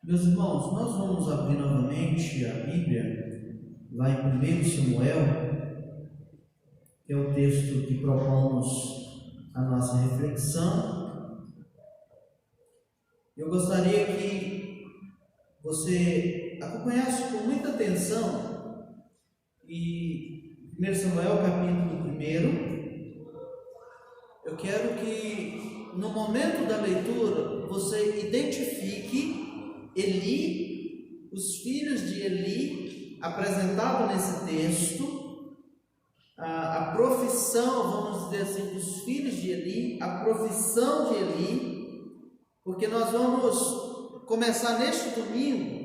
Meus irmãos, nós vamos abrir novamente a Bíblia, lá em 1 Samuel, que é o texto que propomos a nossa reflexão. Eu gostaria que você acompanhasse com muita atenção e 1 Samuel, capítulo 1. Eu quero que no momento da leitura você identifique Eli, os filhos de Eli, apresentado nesse texto, a profissão, vamos dizer assim, dos filhos de Eli, a profissão de Eli, porque nós vamos começar neste domingo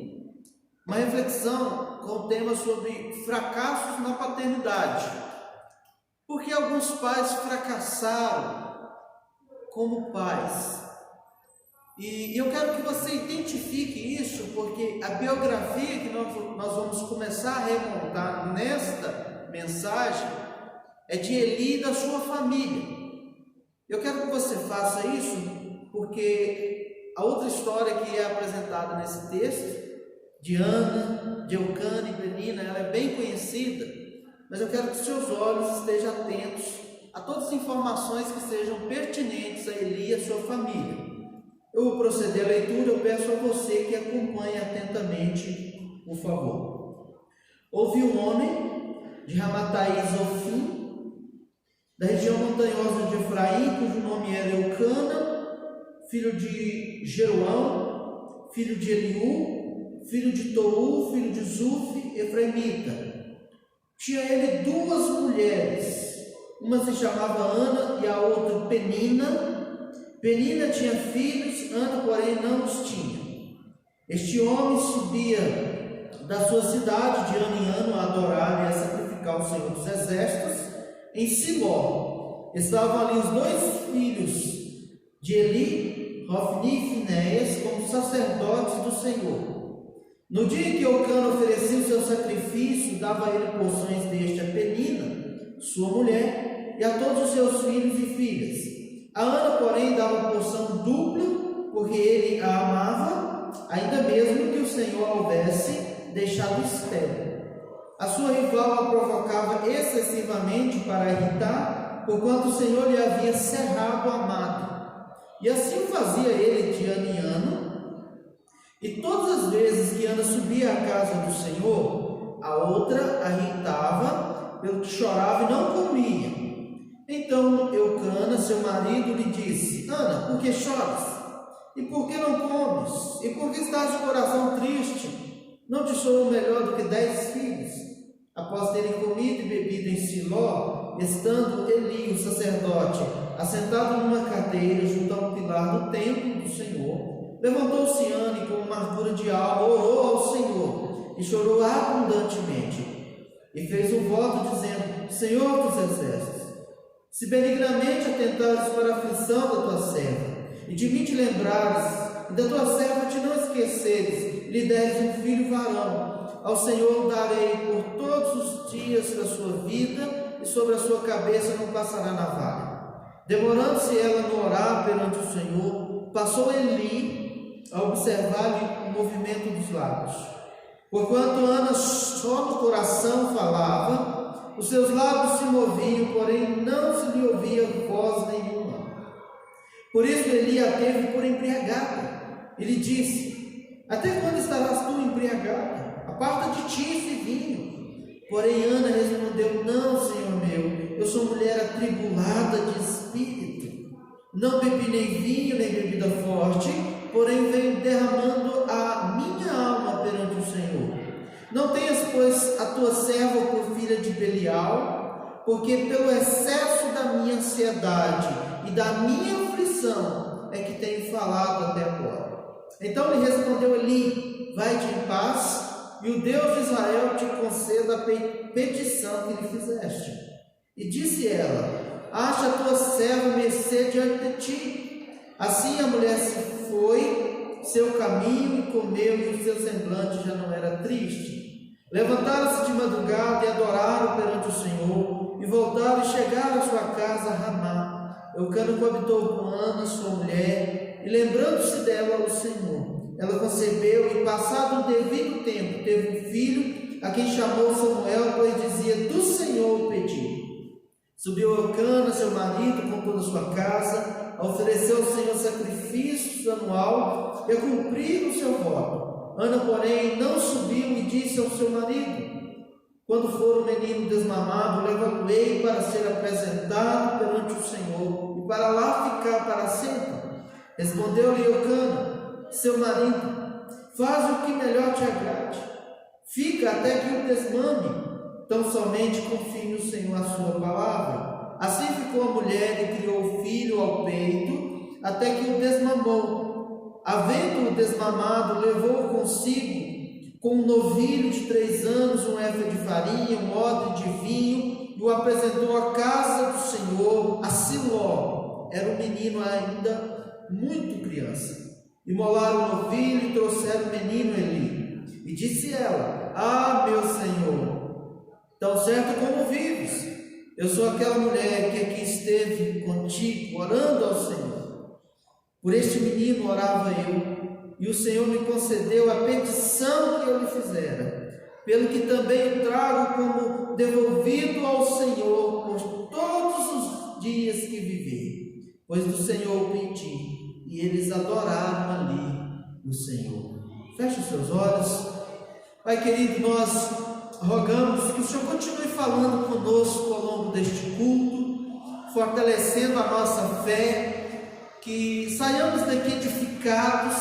uma reflexão com o tema sobre fracassos na paternidade. Porque alguns pais fracassaram como pais. E eu quero que você identifique isso, porque a biografia que nós vamos começar a remontar nesta mensagem é de Eli e da sua família. Eu quero que você faça isso, porque a outra história que é apresentada nesse texto, de Ana, de Eucana e Penina, ela é bem conhecida, mas eu quero que seus olhos estejam atentos a todas as informações que sejam pertinentes a Eli e a sua família. Eu vou proceder à leitura, eu peço a você que acompanhe atentamente, por favor. Houve um homem de Ramataí-Zofim, da região montanhosa de Efraim, cujo nome era Eucana, filho de Jeroão, filho de Eliú, filho de Tou, filho de Zuf, efraimita. Tinha ele duas mulheres, uma se chamava Ana e a outra Penina. Penina tinha filhos, Ana, porém, não os tinha. Este homem subia da sua cidade de ano em ano a adorar e a sacrificar o Senhor dos Exércitos em Siló. Estavam ali os dois filhos de Eli, Hofni e Finéias, como sacerdotes do Senhor. No dia em que Eucana oferecia o seu sacrifício, dava ele porções deste a Penina, sua mulher, e a todos os seus filhos e filhas. A Ana, porém, dava porção dupla, porque ele a amava, ainda mesmo que o Senhor a houvesse deixado estéril. A sua rival a provocava excessivamente para irritar, porquanto o Senhor lhe havia cerrado a madre. E assim o fazia ele de ano em ano. E todas as vezes que Ana subia à casa do Senhor, a outra a irritava, pelo que chorava e não comia. Então Eucana, seu marido, lhe disse: Ana, por que choras? E por que não comes? E por que estás de coração triste? Não te sou melhor do que 10 filhos? Após terem comido e bebido em Siló, estando Eli, o sacerdote, assentado numa cadeira junto ao pilar do templo do Senhor, levantou-se Ana e com amargura de alma orou ao Senhor e chorou abundantemente. E fez um voto dizendo: Senhor dos exércitos, se benignamente atentares para a aflição da tua serva, e de mim te lembrares, e da tua serva te não esqueceres, lhe deres um filho varão, ao Senhor darei por todos os dias da sua vida, e sobre a sua cabeça não passará navalha. Demorando-se ela no orar perante o Senhor, passou Eli a observar-lhe o movimento dos lábios. Porquanto Ana só no coração falava, os seus lábios se moviam, porém não se lhe ouvia voz nenhuma. Por isso Eli a teve por embriagada. Ele disse: Até quando estarás tu embriagada? Aparta de ti esse vinho. Porém Ana respondeu: Não, Senhor meu, eu sou mulher atribulada de espírito. Não bebi nem vinho, nem bebida forte, porém venho derramando a minha alma perante o Senhor. Não tenhas, pois, a tua serva por filha de Belial, porque pelo excesso da minha ansiedade e da minha aflição é que tenho falado até agora. Então lhe respondeu Eli: Vai-te em paz, e o Deus de Israel te conceda a petição que lhe fizeste. E disse ela: Acha a tua serva mercê diante de ti. Assim a mulher se foi seu caminho e comeu, e o seu semblante já não era triste. Levantaram-se de madrugada e adoraram perante o Senhor, e voltaram e chegaram à sua casa a Ramá. Eucana coabitou com Ana, sua mulher, e lembrando-se dela o Senhor, ela concebeu e, passado um devido tempo, teve um filho, a quem chamou Samuel, pois dizia: do Senhor o pedi. Subiu Eucana, seu marido, com toda a sua casa, ofereceu ao Senhor sacrifício anual e cumpriu o seu voto. Ana, porém, não subiu e disse ao seu marido: quando for o menino desmamado, levá-lo-ei para ser apresentado perante o Senhor e para lá ficar para sempre. Respondeu-lhe Eucana, seu marido: faz o que melhor te agrade, fica até que o desmame, tão somente confie no Senhor a sua palavra. Assim ficou a mulher e criou o filho ao peito, até que o desmamou. Havendo-o desmamado, levou consigo, com um novilho de 3 anos, um éfa de farinha, um odre de vinho, e o apresentou à casa do Senhor, a Siló. Era um menino ainda muito criança. Imolaram o novilho e trouxeram o menino Eli. E disse ela: ah, meu Senhor, tão certo como vives, eu sou aquela mulher que aqui esteve contigo, orando ao Senhor. Por este menino orava eu, e o Senhor me concedeu a petição que eu lhe fizera, pelo que também o trago como devolvido ao Senhor por todos os dias que vivi, pois do Senhor o pedi, e eles adoraram ali o Senhor. Feche os seus olhos. Pai querido, nós rogamos que o Senhor continue falando conosco ao longo deste culto, fortalecendo a nossa fé, que saiamos daqui edificados,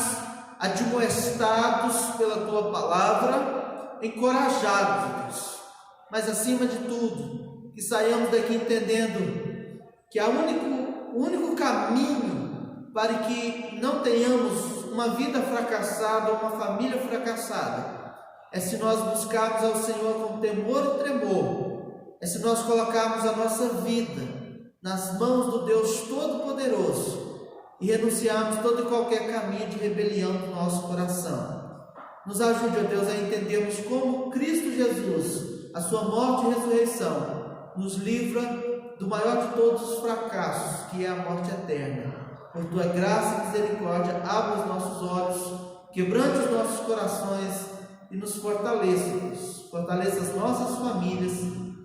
admoestados pela Tua Palavra, encorajados, Deus. Mas acima de tudo, que saiamos daqui entendendo que o único caminho para que não tenhamos uma vida fracassada, uma família fracassada, é se nós buscarmos ao Senhor com temor e tremor, é se nós colocarmos a nossa vida nas mãos do Deus Todo-Poderoso e renunciarmos todo e qualquer caminho de rebelião do nosso coração. Nos ajude, ó Deus, a entendermos como Cristo Jesus, a sua morte e ressurreição, nos livra do maior de todos os fracassos, que é a morte eterna. Por Tua graça e misericórdia, abra os nossos olhos, quebrante os nossos corações e nos fortaleça, Deus. Fortaleça as nossas famílias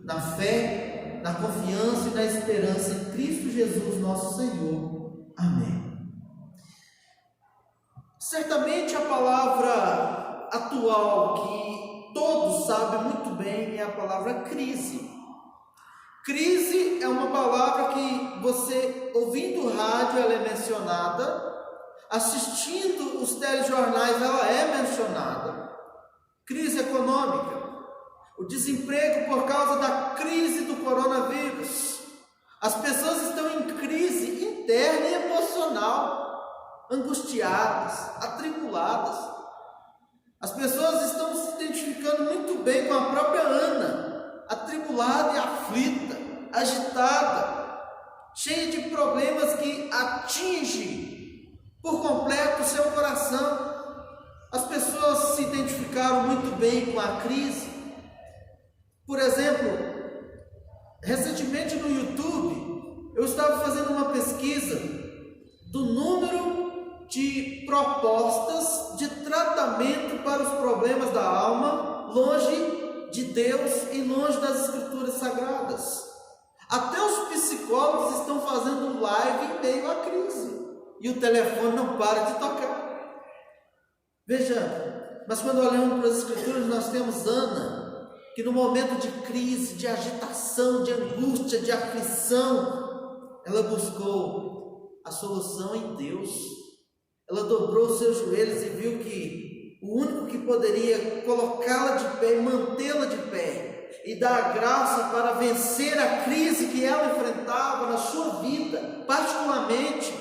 na fé, na confiança e na esperança em Cristo Jesus, nosso Senhor. Amém. Certamente a palavra atual que todos sabem muito bem é a palavra crise. Crise é uma palavra que você, ouvindo o rádio, ela é mencionada, assistindo os telejornais, ela é mencionada. Crise econômica, o desemprego por causa da crise do coronavírus. As pessoas estão em crise interna e emocional, angustiadas, atribuladas. As pessoas estão se identificando muito bem com a própria Ana, atribulada e aflita, agitada, cheia de problemas que atingem por completo o seu coração. As pessoas se identificaram muito bem com a crise. Por exemplo, recentemente no YouTube, eu estava fazendo uma pesquisa do número de propostas de tratamento para os problemas da alma, longe de Deus e longe das Escrituras Sagradas. Até os psicólogos estão fazendo live em meio à crise, e o telefone não para de tocar. Veja, mas quando olhamos para as Escrituras, nós temos Ana, que no momento de crise, de agitação, de angústia, de aflição, ela buscou a solução em Deus. Ela dobrou os seus joelhos e viu que o único que poderia colocá-la de pé, mantê-la de pé e dar graça para vencer a crise que ela enfrentava na sua vida, particularmente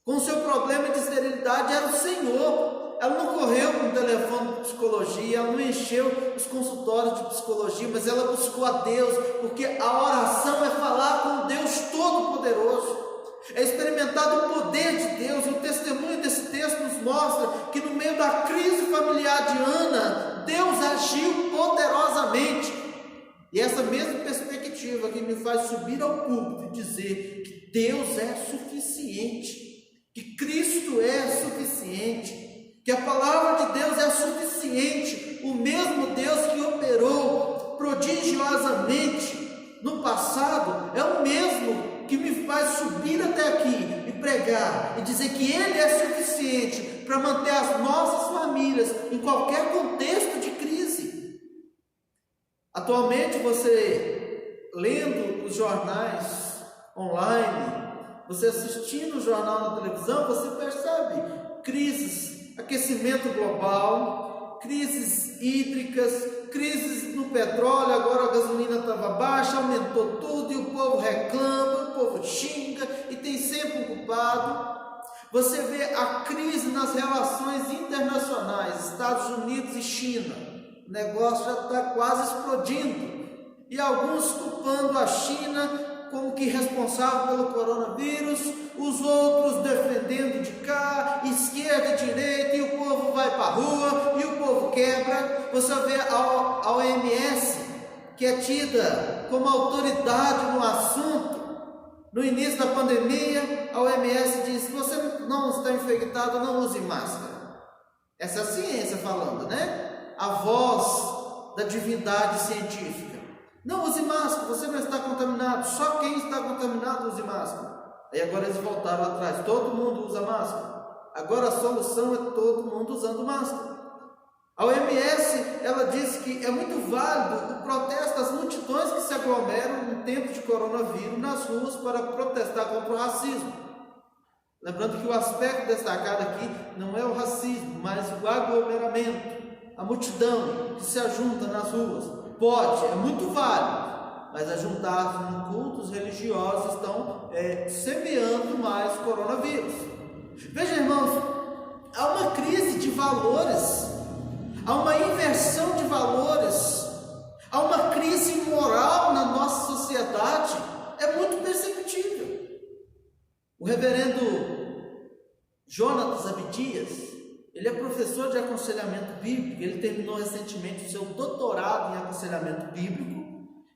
com o seu problema de esterilidade, era o Senhor. Ela não correu com o telefone de psicologia, ela não encheu os consultórios de psicologia, mas ela buscou a Deus, porque a oração é falar com o Deus Todo-Poderoso, é experimentar o poder de Deus. E o testemunho desse texto nos mostra que no meio da crise familiar de Ana, Deus agiu poderosamente. E essa mesma perspectiva que me faz subir ao púlpito e dizer que Deus é suficiente, que Cristo é suficiente, que a palavra de Deus é suficiente. O mesmo Deus que operou prodigiosamente no passado é o mesmo que me faz subir até aqui e pregar e dizer que Ele é suficiente para manter as nossas famílias em qualquer contexto de crise. Atualmente, você lendo os jornais online, você assistindo o jornal na televisão, você percebe crises, aquecimento global, crises hídricas, crises no petróleo, agora a gasolina estava baixa, aumentou tudo e o povo reclama, o povo xinga e tem sempre um culpado. Você vê a crise nas relações internacionais, Estados Unidos e China, o negócio já está quase explodindo, e alguns culpando a China como que responsável pelo coronavírus, os outros defendendo de cá, esquerda e direita, e o povo vai para a rua, e o povo quebra. Você vê a OMS, que é tida como autoridade no assunto, no início da pandemia, a OMS diz: se você não está infectado, não use máscara. Essa é a ciência falando, né? A voz da divindade científica. Não use máscara, você não está contaminado, só quem está contaminado use máscara. Aí agora eles voltaram atrás, todo mundo usa máscara. Agora a solução é todo mundo usando máscara. A OMS, ela diz que é muito válido o protesto das multidões que se aglomeram no tempo de coronavírus nas ruas para protestar contra o racismo. Lembrando que o aspecto destacado aqui não é o racismo, mas o aglomeramento, a multidão que se ajunta nas ruas. Pode, é muito válido, mas ajuntar-se em cultos religiosos estão semeando mais coronavírus. Veja, irmãos, há uma crise de valores, há uma inversão de valores, há uma crise moral na nossa sociedade, é muito perceptível. O reverendo Jonatas Abdias, ele é professor de aconselhamento bíblico, ele terminou recentemente o seu doutorado em aconselhamento bíblico.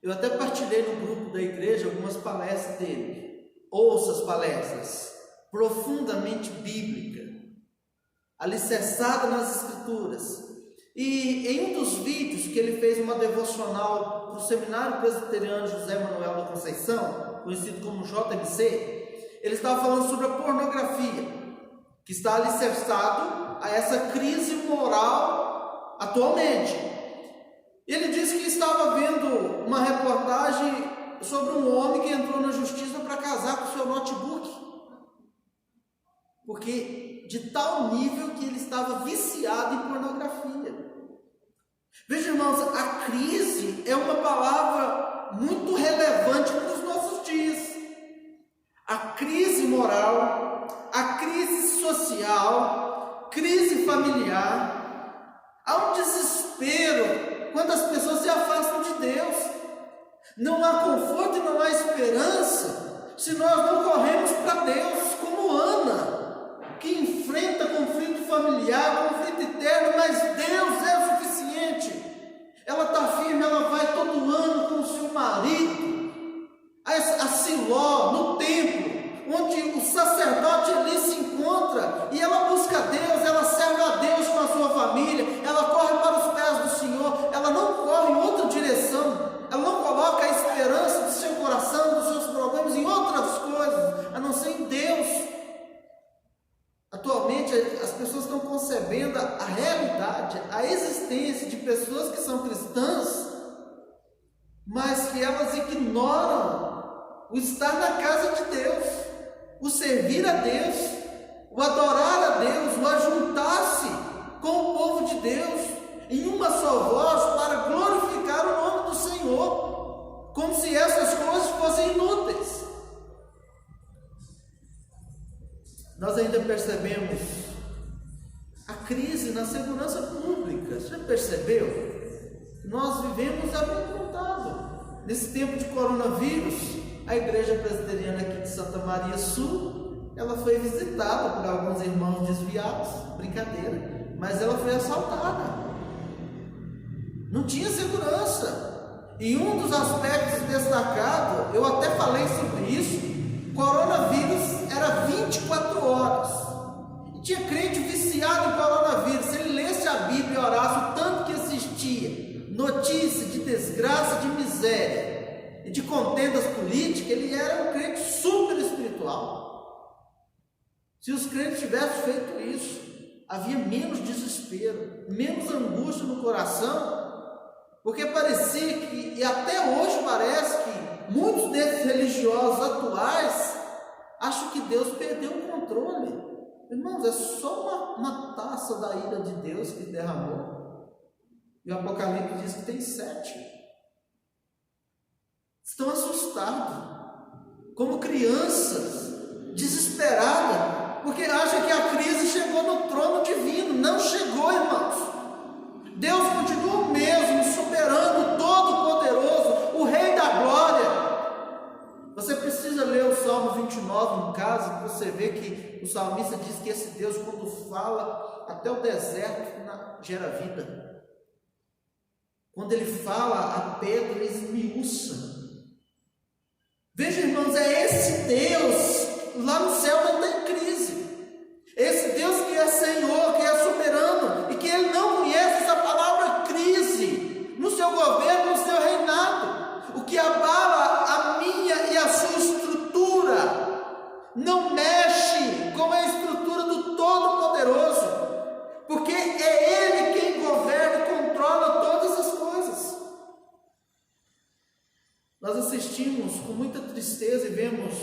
Eu até partilhei no grupo da igreja algumas palestras dele. Ouça as palestras, profundamente bíblica, alicerçada nas escrituras. E em um dos vídeos que ele fez uma devocional para o Seminário Presbiteriano José Manuel da Conceição, conhecido como JMC, ele estava falando sobre a pornografia, que está alicerçado a essa crise moral atualmente. Ele disse que estava vendo uma reportagem sobre um homem que entrou na justiça para casar com seu notebook, porque de tal nível que ele estava viciado em pornografia. Veja, irmãos, a crise é uma palavra muito relevante para os nossos dias. A crise moral, a crise social, crise familiar. Há um desespero quando as pessoas se afastam de Deus. Não há conforto e não há esperança se nós não corremos para Deus, como Ana, que enfrenta conflito familiar, conflito eterno, mas Deus é o suficiente. Ela está firme, ela vai todo ano com o seu marido a Siló, no templo, onde o sacerdote ali se encontra, e ela busca Deus, ela serve a Deus com a sua família, ela corre para os pés do Senhor, ela não corre em outra direção, ela não coloca a esperança do seu coração, dos seus problemas em outras coisas, a não ser em Deus. Atualmente as pessoas estão concebendo a realidade, a existência de pessoas que são cristãs, mas que elas ignoram o estar na casa de Deus, o servir a Deus, o adorar a Deus, o ajuntar-se com o povo de Deus em uma só voz para glorificar o nome do Senhor, como se essas coisas fossem inúteis. Nós ainda percebemos a crise na segurança pública. Você já percebeu? Nós vivemos amedrontado. Nesse tempo de coronavírus, a igreja presbiteriana aqui de Santa Maria Sul, ela foi visitada por alguns irmãos desviados, brincadeira, mas ela foi assaltada. Não tinha segurança. E um dos aspectos destacados, eu até falei sobre isso, coronavírus era 24 horas. E tinha crente viciado em coronavírus. desgraça, de miséria e de contendas políticas, ele era um crente super espiritual. Se os crentes tivessem feito isso, havia menos desespero, menos angústia no coração, porque parecia que, e até hoje parece que, muitos desses religiosos atuais acham que Deus perdeu o controle. Irmãos, é só uma taça da ira de Deus que derramou. E o Apocalipse diz que tem 7. Estão assustados, como crianças, desesperadas, porque acham que a crise chegou no trono divino. Não chegou, irmãos. Deus continua o mesmo, soberano, todo-poderoso, o Rei da Glória. Você precisa ler o Salmo 29 em casa, para você ver que o salmista diz que esse Deus, quando fala, até o deserto gera vida. Quando ele fala a pedra, ele esmiuça. Veja, irmãos, é esse Deus, lá no céu não tem crise. Esse Deus que é Senhor, que é soberano, e que ele não conhece essa palavra crise no seu governo, no seu reinado. O que abala a minha e a sua estrutura não mexe com a estrutura do Todo-Poderoso, porque é Ele quem governa e controla todas as coisas. Nós assistimos com muita tristeza e vemos,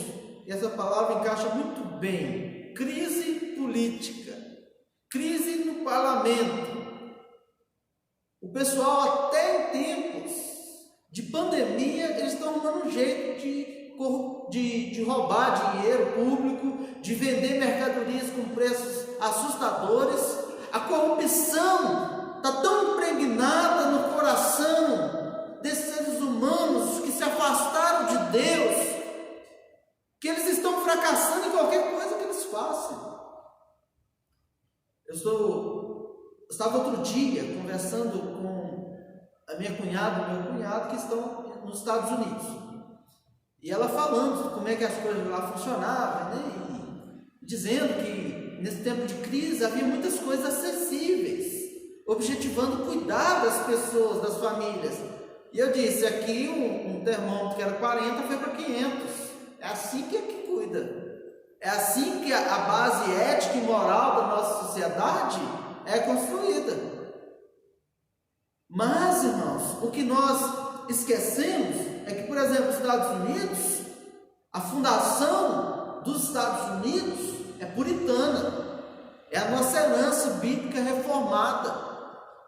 e essa palavra encaixa muito bem, crise política, crise no parlamento. O pessoal, até em tempos de pandemia, eles estão arrumando um jeito de roubar dinheiro público, de vender mercadorias com preços assustadores. A corrupção está tão impregnada no coração desses seres humanos que se afastaram de Deus, que eles estão fracassando em qualquer coisa que eles façam. Eu estava outro dia conversando com a minha cunhada e meu cunhado, que estão nos Estados Unidos, e ela falando como é que as coisas lá funcionavam, né? E dizendo que nesse tempo de crise havia muitas coisas acessíveis, objetivando cuidar das pessoas, das famílias. E eu disse, aqui um termômetro que era 40 foi para 500. É assim que cuida. É assim que a base ética e moral da nossa sociedade é construída. Mas, irmãos, o que nós esquecemos é que, por exemplo, os Estados Unidos, a fundação dos Estados Unidos é puritana, é a nossa herança bíblica reformada,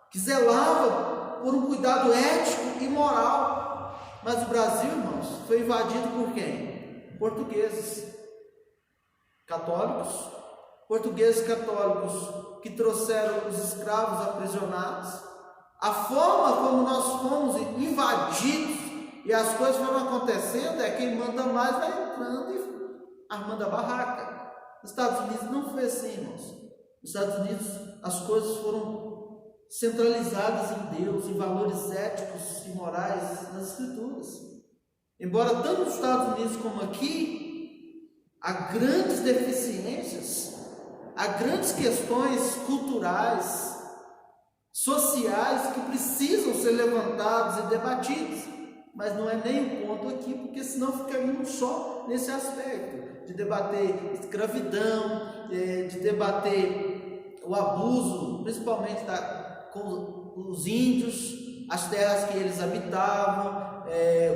que zelava por um cuidado ético e moral. Mas o Brasil, irmãos, foi invadido por quem? Portugueses católicos, que trouxeram os escravos aprisionados. A forma como nós fomos invadidos e as coisas foram acontecendo é quem manda mais vai entrando e armando a barraca. Nos Estados Unidos não foi assim, irmãos. Nos Estados Unidos as coisas foram centralizadas em Deus, em valores éticos e morais nas Escrituras. Embora tanto nos Estados Unidos como aqui há grandes deficiências, há grandes questões culturais, sociais que precisam ser levantados e debatidos, mas não é nem um ponto aqui, porque senão ficaríamos só nesse aspecto de debater escravidão, de debater o abuso, principalmente com os índios, as terras que eles habitavam,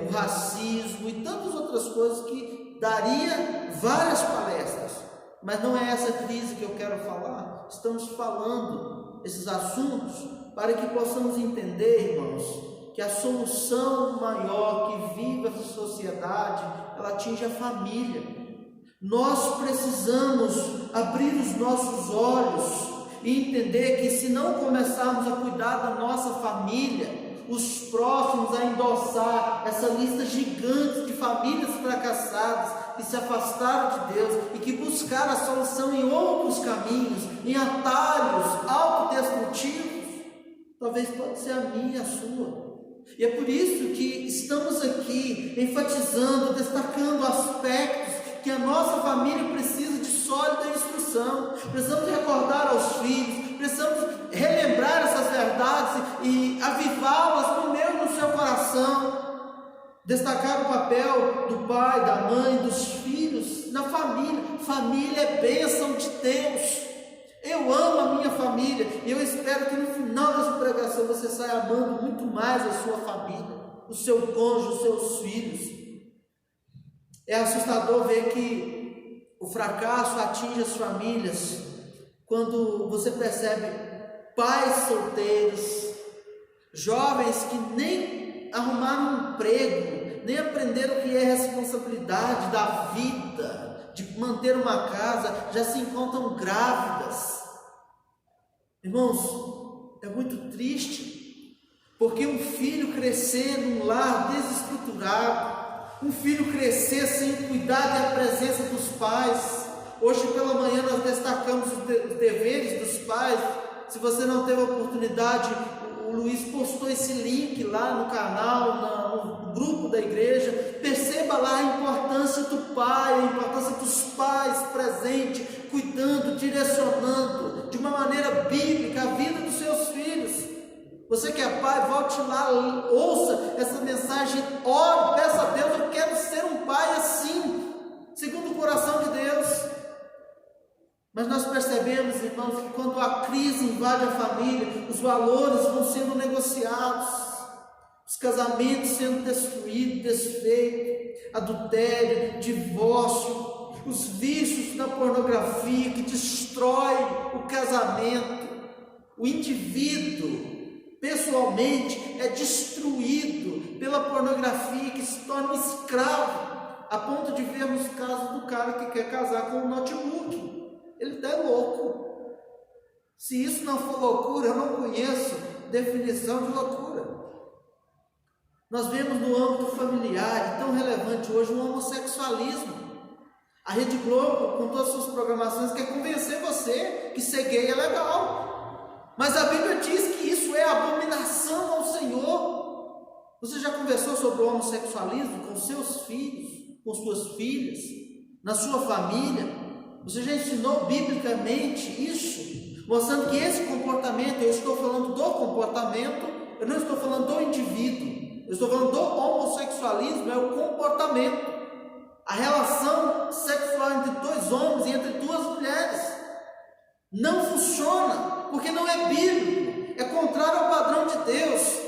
o racismo e tantas outras coisas que daria várias palestras, mas não é essa crise que eu quero falar. Estamos falando esses assuntos para que possamos entender, irmãos, que a solução maior que vive essa sociedade, ela atinge a família. Nós precisamos abrir os nossos olhos e entender que se não começarmos a cuidar da nossa família, os próximos a endossar essa lista gigante de famílias fracassadas que se afastaram de Deus e que buscaram a solução em outros caminhos, em atalhos autodestrutivos, talvez pode ser a minha e a sua. E é por isso que estamos aqui enfatizando, destacando aspectos que a nossa família precisa de sólida instrução. Precisamos recordar aos filhos, precisamos relembrar essas verdades e avivá-las no meu e no seu coração destacar o papel do pai, da mãe, dos filhos na família. Família é bênção de Deus. Eu amo a minha família e eu espero que no final dessa pregação você saia amando muito mais a sua família, o seu cônjuge, os seus filhos. É assustador ver que o fracasso atinge as famílias quando você percebe pais solteiros, jovens que nem arrumaram um emprego, nem aprenderam o que é responsabilidade da vida, de manter uma casa, já se encontram grávidas. Irmãos, é muito triste, porque um filho crescer num lar desestruturado, um filho crescer sem cuidar da presença dos pais. Hoje pela manhã nós destacamos os deveres dos pais. Se você não teve a oportunidade, o Luiz postou esse link lá no canal, no grupo da igreja. Perceba lá a importância do pai, a importância dos pais presentes, cuidando, direcionando de uma maneira bíblica a vida dos seus filhos. Você que é pai, volte lá, ouça essa mensagem, ore, peça a Deus: eu quero ser um pai assim, segundo o coração de Deus. Mas nós percebemos, irmãos, que quando a crise invade a família, os valores vão sendo negociados, os casamentos sendo destruídos, desfeitos, adultério, divórcio, os vícios da pornografia que destrói o casamento. O indivíduo pessoalmente é destruído pela pornografia, que se torna um escravo, a ponto de vermos o caso do cara que quer casar com um notebook. Ele está louco. Se isso não for loucura, eu não conheço definição de loucura. Nós vemos no âmbito familiar, e tão relevante hoje, o homossexualismo. A Rede Globo, com todas as suas programações, quer convencer você que ser gay é legal. Mas a Bíblia diz que isso é abominação ao Senhor. Você já conversou sobre o homossexualismo com seus filhos, com suas filhas, na sua família? Você já ensinou biblicamente isso? Mostrando que esse comportamento, eu estou falando do comportamento, eu não estou falando do indivíduo, eu estou falando do homossexualismo, é o comportamento, a relação sexual entre dois homens e entre duas mulheres. Não funciona, porque não é bíblico, é contrário ao padrão de Deus.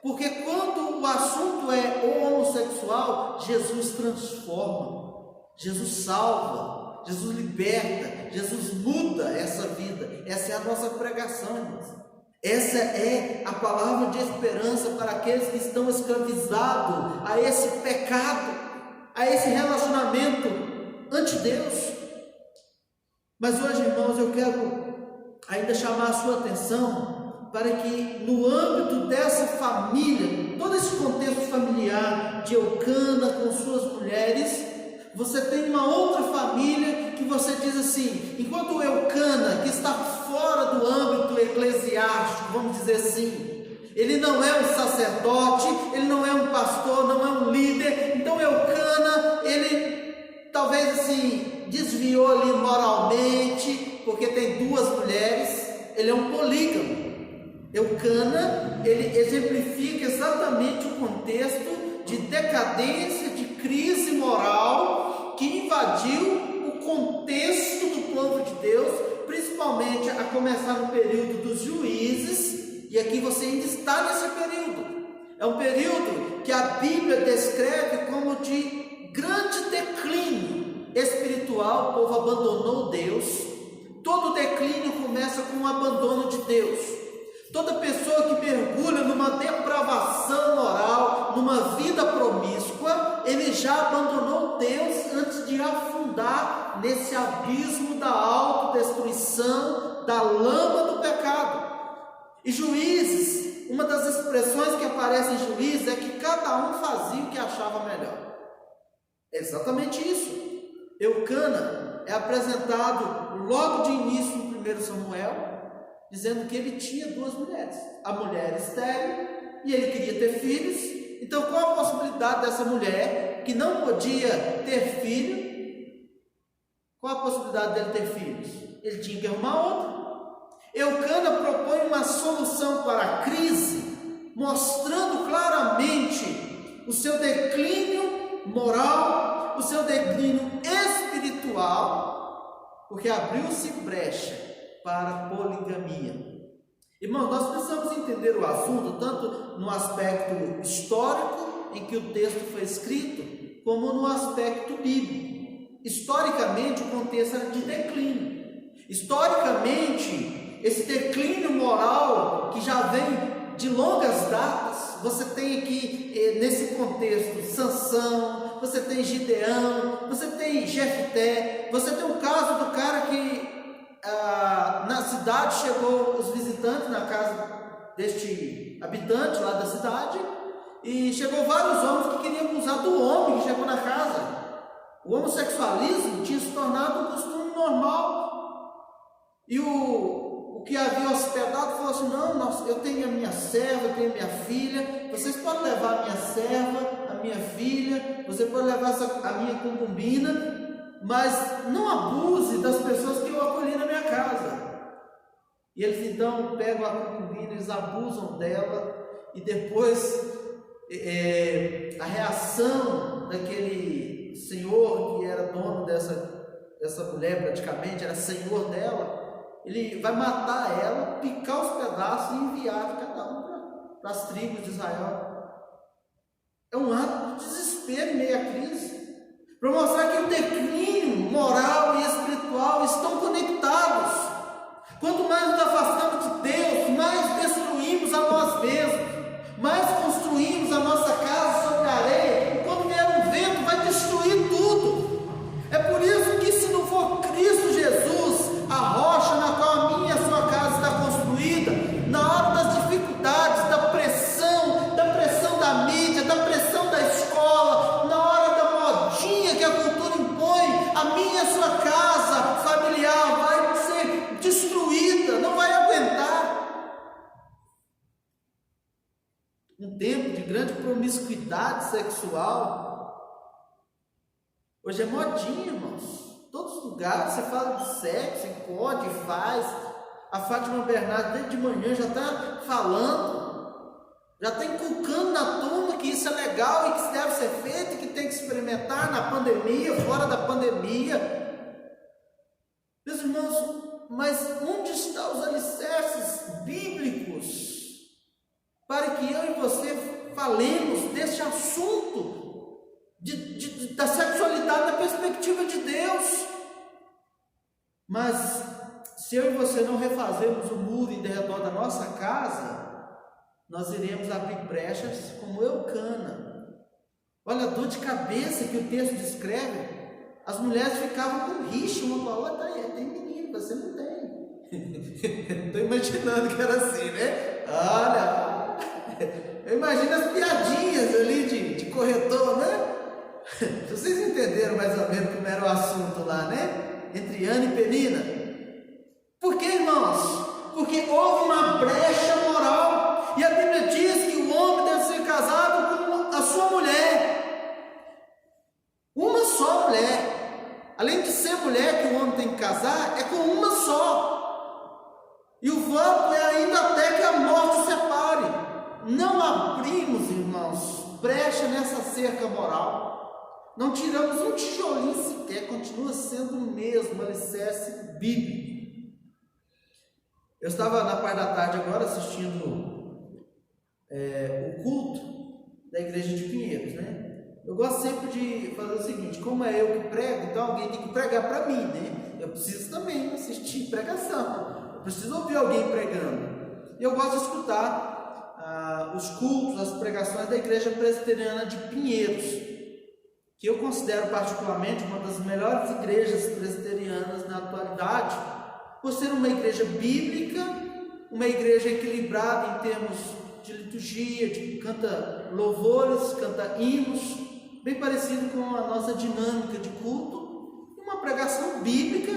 Porque quando o assunto é o homossexual, Jesus transforma, Jesus salva, Jesus liberta, Jesus muda essa vida. Essa é a nossa pregação, irmãos. Essa é a palavra de esperança para aqueles que estão escravizados a esse pecado, a esse relacionamento ante Deus. Mas hoje, irmãos, eu quero ainda chamar a sua atenção para que no âmbito dessa família, todo esse contexto familiar de Eucana com suas mulheres, você tem uma outra família que você diz assim: enquanto o Eucana, que está fora do âmbito eclesiástico, vamos dizer assim, ele não é um sacerdote, ele não é um pastor, não é um líder, então Eucana, ele talvez assim, desviou ali moralmente, porque tem duas mulheres, ele é um polígamo. Eucana, ele exemplifica exatamente o contexto de decadência, de crise moral que invadiu o contexto do povo de Deus, principalmente a começar no período dos juízes, e aqui você ainda está nesse período. É um período que a Bíblia descreve como de grande declínio espiritual. O povo abandonou Deus. Todo declínio começa com o abandono de Deus. Toda pessoa que mergulha numa depravação moral, numa vida promíscua, ele já abandonou Deus antes de afundar nesse abismo da autodestruição, da lama do pecado. E Juízes, uma das expressões que aparece em Juízes é que cada um fazia o que achava melhor. É exatamente isso. Eucana é apresentado logo de início no 1 Samuel, dizendo que ele tinha duas mulheres, a mulher estéril, e ele queria ter filhos. Então qual a possibilidade dessa mulher, que não podia ter filho, qual a possibilidade dele ter filhos? Ele tinha que arrumar outra. Eucana propõe uma solução para a crise, mostrando claramente o seu declínio moral, o seu declínio espiritual, porque abriu-se brecha para a poligamia. Irmãos, nós precisamos entender o assunto tanto no aspecto histórico, em que o texto foi escrito, como no aspecto bíblico. Historicamente, o contexto era de declínio. Historicamente, esse declínio moral que já vem de longas datas, você tem aqui nesse contexto Sansão, você tem Gideão, você tem Jefté, você tem o caso do cara que na cidade chegou os visitantes na casa deste habitante lá da cidade, e chegou vários homens que queriam abusar do homem que chegou na casa. O homossexualismo tinha se tornado um costume normal, e o que havia hospedado falou assim: não, eu tenho a minha serva, eu tenho a minha filha, vocês podem levar a minha serva, a minha filha, você pode levar a minha concubina, mas não abuse das pessoas que eu acolhi na minha casa. E eles então pegam a concubina, eles abusam dela, e depois a reação daquele senhor que era dono dessa mulher, praticamente era senhor dela, ele vai matar ela, picar os pedaços e enviar cada um para as tribos de Israel. É um ato de desespero em meio à crise, para mostrar que o declínio moral e espiritual estão conectados. Quanto mais nos afastamos de Deus, mais destruímos a nós mesmos, mais construímos a nossa casa sobre a areia, e quando vier um vento vai destruir tudo. É por isso que, se não for Cristo Jesus, a rocha na qual a minha e a sua casa está construída, na hora das dificuldades, da pressão da mídia, da pressão da escola, na hora da modinha que a cultura impõe, a minha e a sua casa familiar vai ser destruída, não vai aguentar. Um tempo de grande promiscuidade sexual, hoje é modinha, irmãos. Todos os lugares você fala de sexo, e pode, e faz. A Fátima Bernardo desde de manhã já está falando, já está inculcando na turma que isso é legal e que isso deve ser feito, e que tem que experimentar na pandemia, fora da pandemia. Meus irmãos, mas onde estão os alicerces bíblicos para que eu e você falemos desse assunto da sexualidade na perspectiva de Deus? Mas se eu e você não refazermos o muro em redor da nossa casa, nós iremos abrir brechas como Eucana. Olha a dor de cabeça que o texto descreve. As mulheres ficavam com rixa uma com a outra. Tem menino, você não tem. Estou imaginando que era assim, né? Olha, eu imagino as piadinhas ali de corretor, né? Vocês entenderam mais ou menos como era o assunto lá, né? Entre Ana e Penina. Por que, irmãos? Porque houve uma brecha moral, e a Bíblia diz que o homem deve ser casado com a sua mulher, uma só mulher. Além de ser mulher que o homem tem que casar, é com uma só, e o voto é ainda até que a morte separe. Não abrimos, irmãos, brecha nessa cerca moral, não tiramos um tijolinho sequer, continua sendo o mesmo alicerce bíblico. Eu estava na parte da tarde agora assistindo o culto da igreja de Pinheiros, né? Eu gosto sempre de fazer o seguinte: como é eu que prego, então alguém tem que pregar para mim, né? Eu preciso também assistir pregação, eu preciso ouvir alguém pregando. E eu gosto de escutar os cultos, as pregações da igreja presbiteriana de Pinheiros, que eu considero particularmente uma das melhores igrejas presbiterianas na atualidade, por ser uma igreja bíblica, uma igreja equilibrada em termos de liturgia, canta louvores, canta hinos, bem parecido com a nossa dinâmica de culto, e uma pregação bíblica,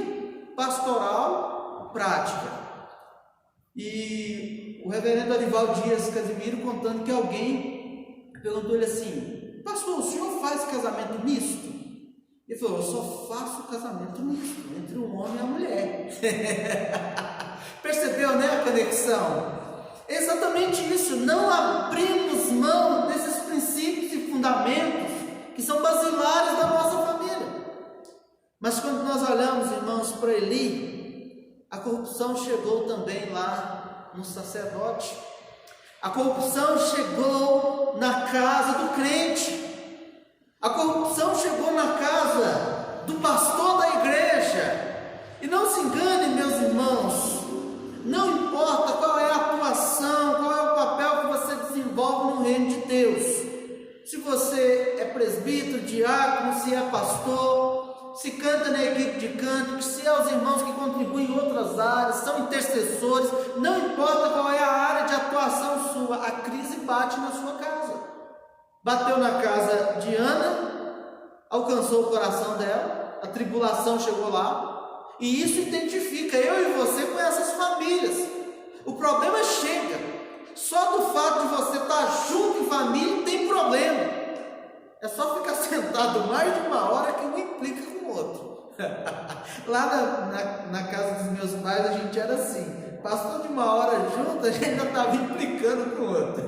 pastoral, prática. E o reverendo Arival Dias Casimiro contando que alguém perguntou-lhe assim: pastor, o senhor faz casamento misto? Ele falou: eu só faço casamento misto, entre um homem e a mulher. Percebeu, né, a conexão? É exatamente isso, não abrimos mão desses princípios e fundamentos que são basilares da nossa família. Mas quando nós olhamos, irmãos, para Eli, a corrupção chegou também lá no sacerdote. A corrupção chegou na casa do crente. A corrupção chegou na casa do pastor da igreja. E não se engane, meus irmãos, não importa qual é a atuação, qual é o papel que você desenvolve no reino de Deus. Se você é presbítero, diácono, se é pastor, se canta na equipe de canto, se é os irmãos que contribuem em outras áreas, são intercessores, não importa qual é a área de atuação sua, a crise bate na sua casa. Bateu na casa de Ana, alcançou o coração dela, a tribulação chegou lá, e isso identifica eu e você com essas famílias. O problema chega, só do fato de você estar junto em família tem problema. É só ficar sentado mais de uma hora que um implica com o outro. Lá na casa dos meus pais a gente era assim, passou de uma hora junto, a gente ainda estava implicando com o outro.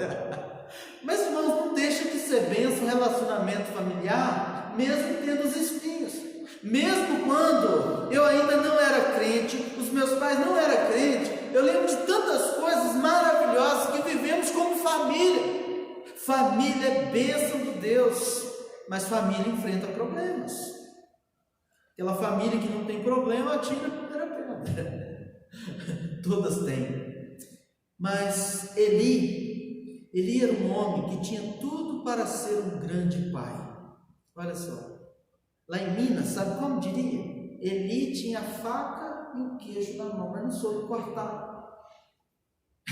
Mas, irmãos, não deixa de ser bênção o relacionamento familiar, mesmo tendo os espinhos. Mesmo quando eu ainda não era crente, os meus pais não eram crentes, eu lembro de tantas coisas maravilhosas que vivemos como família. Família é bênção de Deus, mas família enfrenta problemas. Aquela família que não tem problema, atira a primeira pedra. Todas têm. Mas Eli era um homem que tinha tudo para ser um grande pai. Olha só. Lá em Minas, sabe como diria? Eli tinha a faca e o queijo na mão, mas não soube cortar.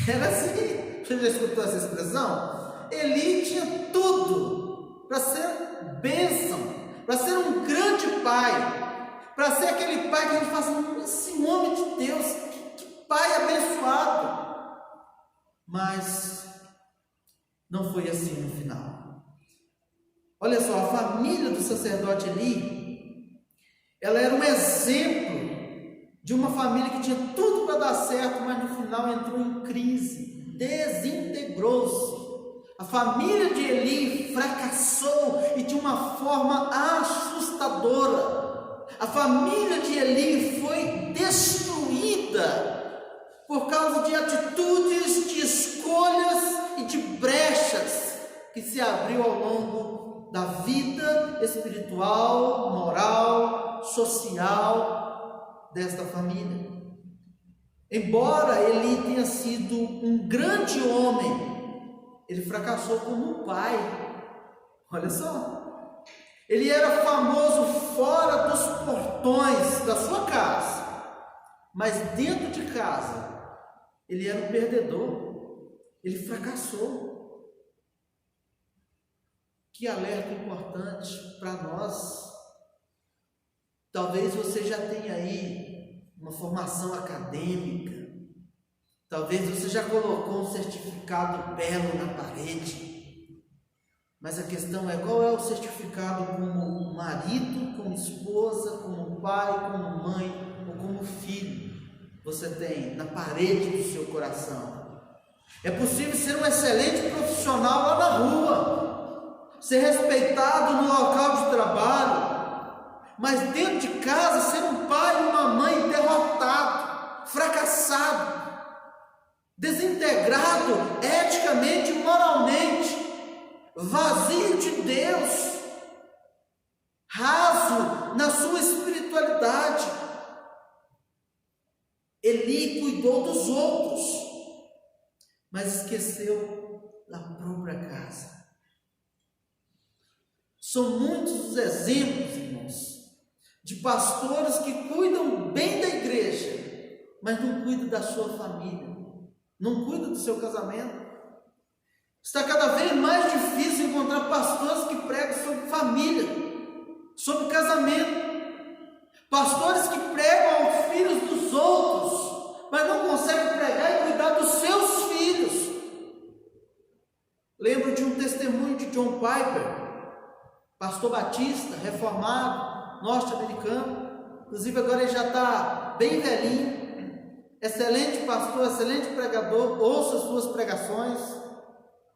Era assim. Você já escutou essa expressão? Eli tinha tudo para ser bênção, para ser um grande pai, para ser aquele pai que a gente fala assim, esse homem de Deus, que pai abençoado. Mas não foi assim no final. Olha só, a família do sacerdote Eli, ela era um exemplo de uma família que tinha tudo para dar certo, mas no final entrou em crise, desintegrou-se. A família de Eli fracassou e de uma forma assustadora. A família de Eli foi destruída por causa de atitudes, de escolhas e de brechas que se abriu ao longo da vida espiritual, moral, social desta família. Embora Eli tenha sido um grande homem, ele fracassou como um pai. Olha só, ele era famoso fora dos portões da sua casa, mas dentro de casa ele era um perdedor, ele fracassou. Que alerta importante para nós. Talvez você já tenha aí uma formação acadêmica, talvez você já colocou um certificado belo na parede, mas a questão é, qual é o certificado como marido, como esposa, como pai, como mãe ou como filho você tem na parede do seu coração? É possível ser um excelente profissional lá na rua, ser respeitado no local de trabalho, mas dentro de casa ser um pai e uma mãe derrotado, fracassado, desintegrado eticamente e moralmente, vazio de Deus, raso na sua espiritualidade. Eli cuidou dos outros, mas esqueceu da própria casa. São muitos os exemplos, irmãos, de pastores que cuidam bem da igreja, mas não cuidam da sua família, não cuidam do seu casamento. Está cada vez mais difícil encontrar pastores que pregam sobre família, sobre casamento, pastores que pregam aos filhos dos outros, mas não conseguem pregar e cuidar dos seus filhos. Lembro de um testemunho de John Piper, pastor batista, reformado, norte-americano, inclusive agora ele já está bem velhinho, excelente pastor, excelente pregador, ouça as suas pregações,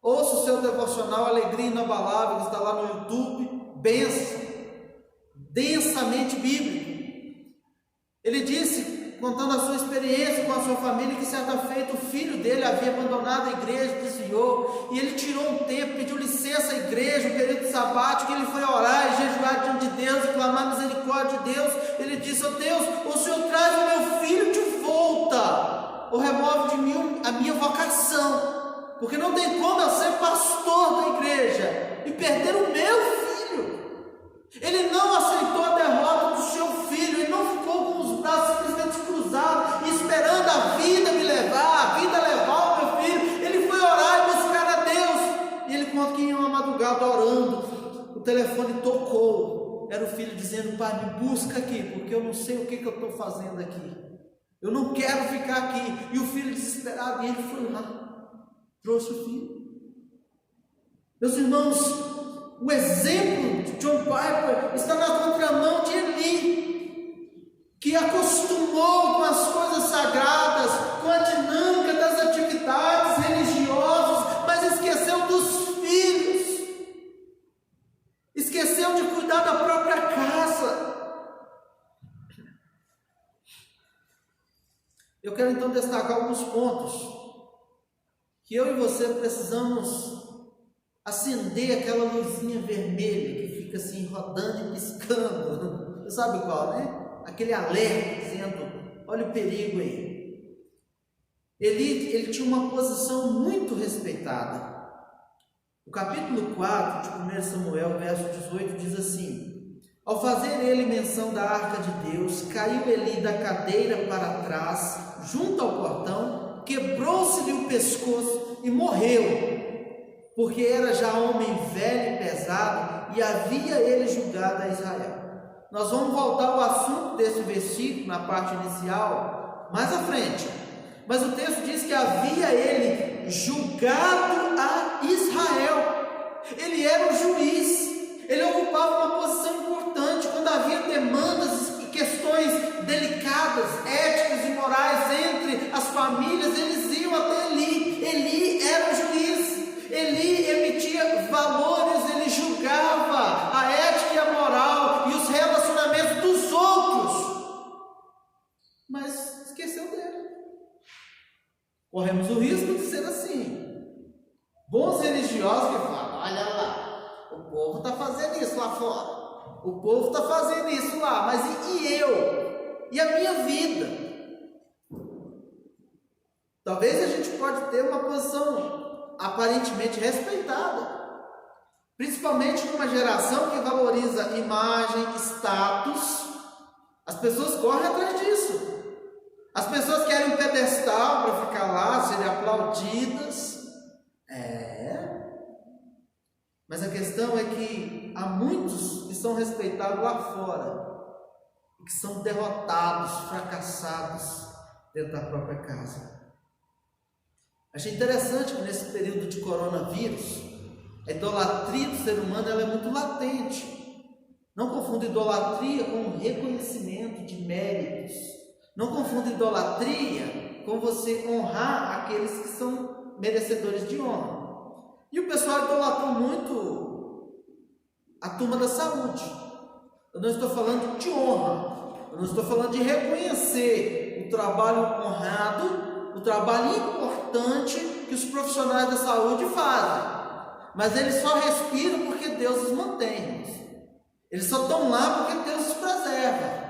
ouça o seu devocional Alegria Inabalável, que está lá no YouTube, bênção, densamente bíblico. Ele disse, contando a sua experiência com a sua família, que certa feita o filho dele havia abandonado a igreja, desviou, e ele tirou um tempo, pediu licença à igreja, um período sabático, ele foi orar e jejuar diante de Deus, e clamar misericórdia de Deus. Ele disse: ó Deus, o Senhor traz o meu filho de volta, ou remove de mim a minha vocação, porque não tem como eu ser pastor da igreja e perder o meu filho. Ele não aceitou a derrota do seu filho, ele não ficou com os braços simplesmente cruzados, esperando a vida me levar, a vida levar o meu filho. Ele foi orar e buscar a Deus, e ele conta que em uma madrugada orando, o telefone tocou, era o filho dizendo: pai, me busca aqui, porque eu não sei o que eu estou fazendo aqui, eu não quero ficar aqui. E o filho desesperado, e ele foi lá, trouxe o filho. Meus irmãos, o exemplo de John Piper está na contramão de Eli, que acostumou com as coisas sagradas, com a dinâmica das atividades religiosas, mas esqueceu dos filhos, esqueceu de cuidar da própria casa. Eu quero então destacar alguns pontos que eu e você precisamos acender aquela luzinha vermelha que fica assim rodando e piscando. Você sabe qual, né? Aquele alerta dizendo: olha o perigo aí. Ele tinha uma posição muito respeitada. O capítulo 4 de 1 Samuel, verso 18, diz assim: ao fazer ele menção da arca de Deus, caiu Eli da cadeira para trás, junto ao portão, quebrou-se-lhe o pescoço e morreu, porque era já homem velho e pesado, e havia ele julgado a Israel. Nós vamos voltar ao assunto desse versículo, na parte inicial, mais à frente. Mas o texto diz que havia ele julgado a Israel. Ele era o juiz, ele ocupava uma posição importante. Quando havia demandas e questões delicadas, éticas e morais entre as famílias, eles iam até Eli. Eli era o juiz. Eli emitia valores, ele julgava a ética e a moral e os relacionamentos dos outros, mas esqueceu dele. Corremos o risco de ser assim, bons religiosos que falam: olha lá, o povo está fazendo isso lá fora, o povo está fazendo isso lá, mas e eu? E a minha vida? Talvez a gente pode ter uma posição aparentemente respeitada, principalmente numa geração que valoriza imagem, status. As pessoas correm atrás disso, as pessoas querem um pedestal para ficar lá, serem aplaudidas. Mas a questão é que há muitos que são respeitados lá fora e que são derrotados, fracassados dentro da própria casa. Achei interessante que nesse período de coronavírus, a idolatria do ser humano ela é muito latente. Não confunda idolatria com reconhecimento de méritos. Não confunda idolatria com você honrar aqueles que são merecedores de honra. E o pessoal idolatrou muito a turma da saúde. Eu não estou falando de honra, eu não estou falando de reconhecer o trabalho honrado, o trabalho importante que os profissionais da saúde fazem, mas eles só respiram porque Deus os mantém, eles só estão lá porque Deus os preserva,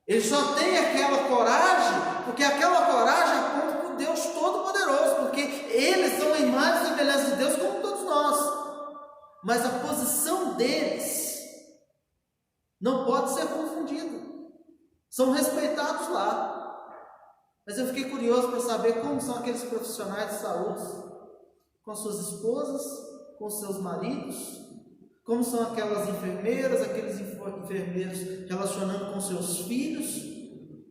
eles só têm aquela coragem porque aquela coragem aponta para o Deus Todo-Poderoso, porque eles são a imagem e semelhança de Deus como todos nós, mas a posição deles não pode ser confundida, são respeitados lá. Mas eu fiquei curioso para saber como são aqueles profissionais de saúde com suas esposas, com seus maridos, como são aquelas enfermeiras, aqueles enfermeiros relacionando com seus filhos,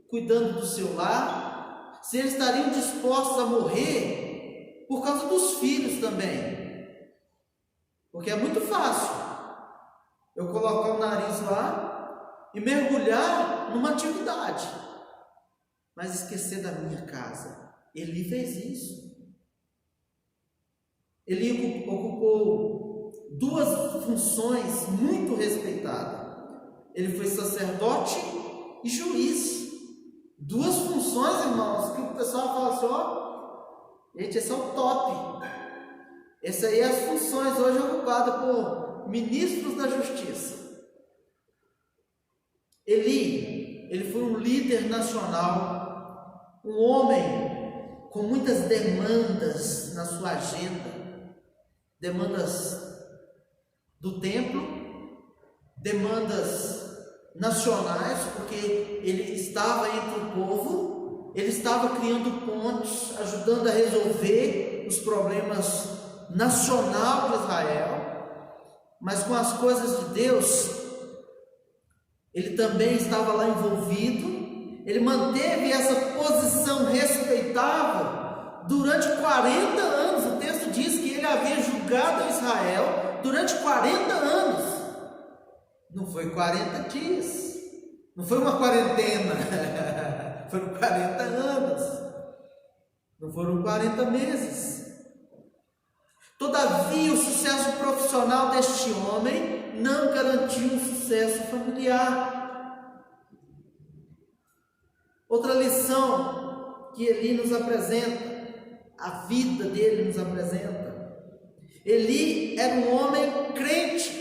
cuidando do seu lar, se eles estariam dispostos a morrer por causa dos filhos também. Porque é muito fácil eu colocar o nariz lá e mergulhar numa atividade. mas esquecer da minha casa. Eli fez isso. Eli ocupou duas funções muito respeitadas. Ele foi sacerdote e juiz. Duas funções, irmãos, que o pessoal fala assim, ó, gente, esse é o top. Essa aí é as funções hoje ocupadas por ministros da justiça. Ele foi um líder nacional, um homem com muitas demandas na sua agenda, demandas do templo, demandas nacionais, porque ele estava entre o povo, ele estava criando pontes, ajudando a resolver os problemas nacionais de Israel, mas com as coisas de Deus, ele também estava lá envolvido. Ele manteve essa posição respeitável durante 40 anos. O texto diz que ele havia julgado Israel durante 40 anos. Não foi 40 dias, não foi uma quarentena, foram 40 anos, não foram 40 meses. Todavia, o sucesso profissional deste homem não garantiu um sucesso familiar. Outra lição que Eli nos apresenta, a vida dele nos apresenta. Eli era um homem crente.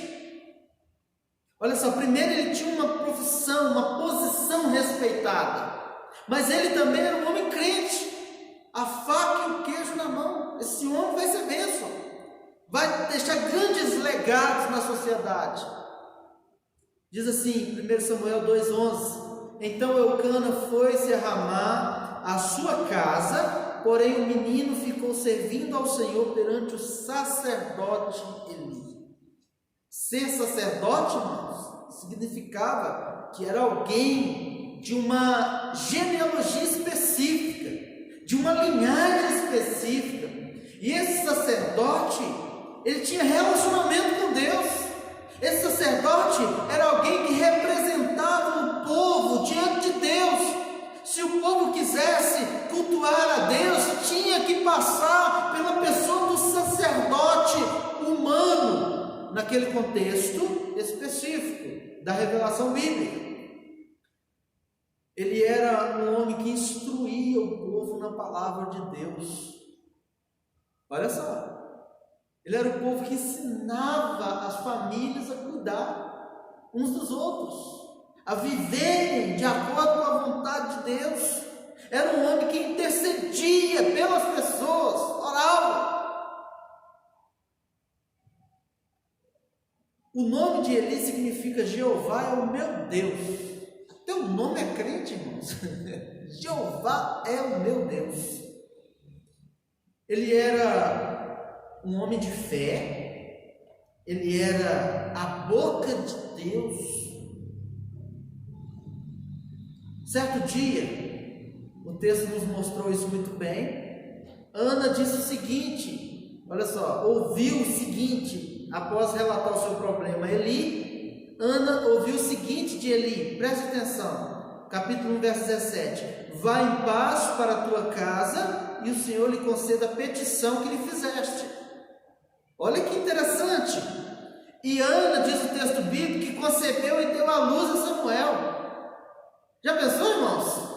Olha só, primeiro ele tinha uma profissão, uma posição respeitada, mas ele também era um homem crente. A faca e o queijo na mão. Esse homem vai ser bênção, vai deixar grandes legados na sociedade. Diz assim, 1 Samuel 2,11: Então Eucana foi-se a Ramá, a sua casa, porém o menino ficou servindo ao Senhor perante o sacerdote Eli. Ser sacerdote, irmãos, significava que era alguém de uma genealogia específica, de uma linhagem específica. E esse sacerdote, ele tinha relacionamento com Deus. Esse sacerdote era alguém que representava o povo diante de Deus. Se o povo quisesse cultuar a Deus, tinha que passar pela pessoa do sacerdote humano, naquele contexto específico da revelação bíblica. Ele era um homem que instruía o povo na palavra de Deus. Olha só, ele era o povo que ensinava as famílias a cuidar uns dos outros, a viverem de acordo com a vontade de Deus. Era um homem que intercedia pelas pessoas, orava. O nome de Eli significa Jeová é o meu Deus. Até o nome é crente, irmãos. Jeová é o meu Deus. Ele era um homem de fé. Ele era a boca de Deus. Certo dia, o texto nos mostrou isso muito bem. Ana disse o seguinte, olha só, ouviu o seguinte, após relatar o seu problema. Ana ouviu o seguinte de Eli, preste atenção, capítulo 1, verso 17: Vá em paz para a tua casa, e o Senhor lhe conceda a petição que lhe fizeste. Olha que interessante. E Ana, diz o texto bíblico, que concebeu e deu à luz a Samuel. Já pensou, irmãos?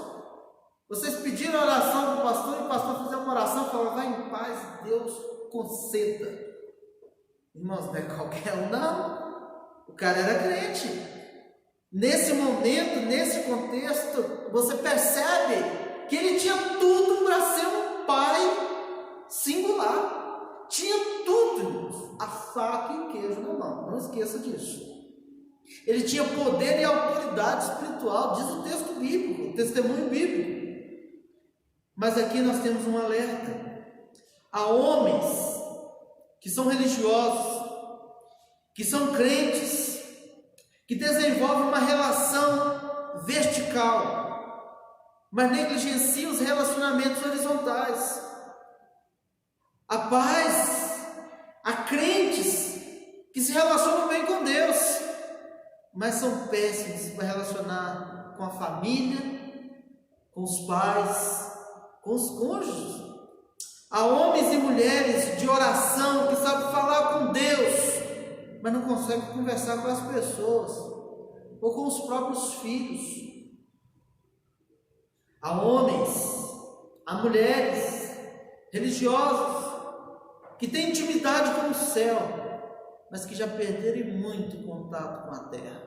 Vocês pediram oração para o pastor, e o pastor fez uma oração e falou: vá em paz, Deus conceda. Irmãos, não é qualquer um, não. O cara era crente. Nesse momento, nesse contexto, você percebe que ele tinha tudo para ser um pai singular. Tinha tudo, irmãos. A faca e o queijo na mão. Não esqueça disso. Ele tinha poder e autoridade espiritual, diz o texto bíblico, o testemunho bíblico. Mas aqui nós temos um alerta. Há homens que são religiosos, que são crentes, que desenvolvem uma relação vertical, mas negligenciam os relacionamentos horizontais. Há pais, há crentes que se relacionam bem com Deus, mas são péssimos para relacionar com a família, com os pais, com os cônjuges. Há homens e mulheres de oração que sabem falar com Deus, mas não conseguem conversar com as pessoas, ou com os próprios filhos. Há homens, há mulheres religiosos que têm intimidade com o céu, mas que já perderam muito contato com a terra.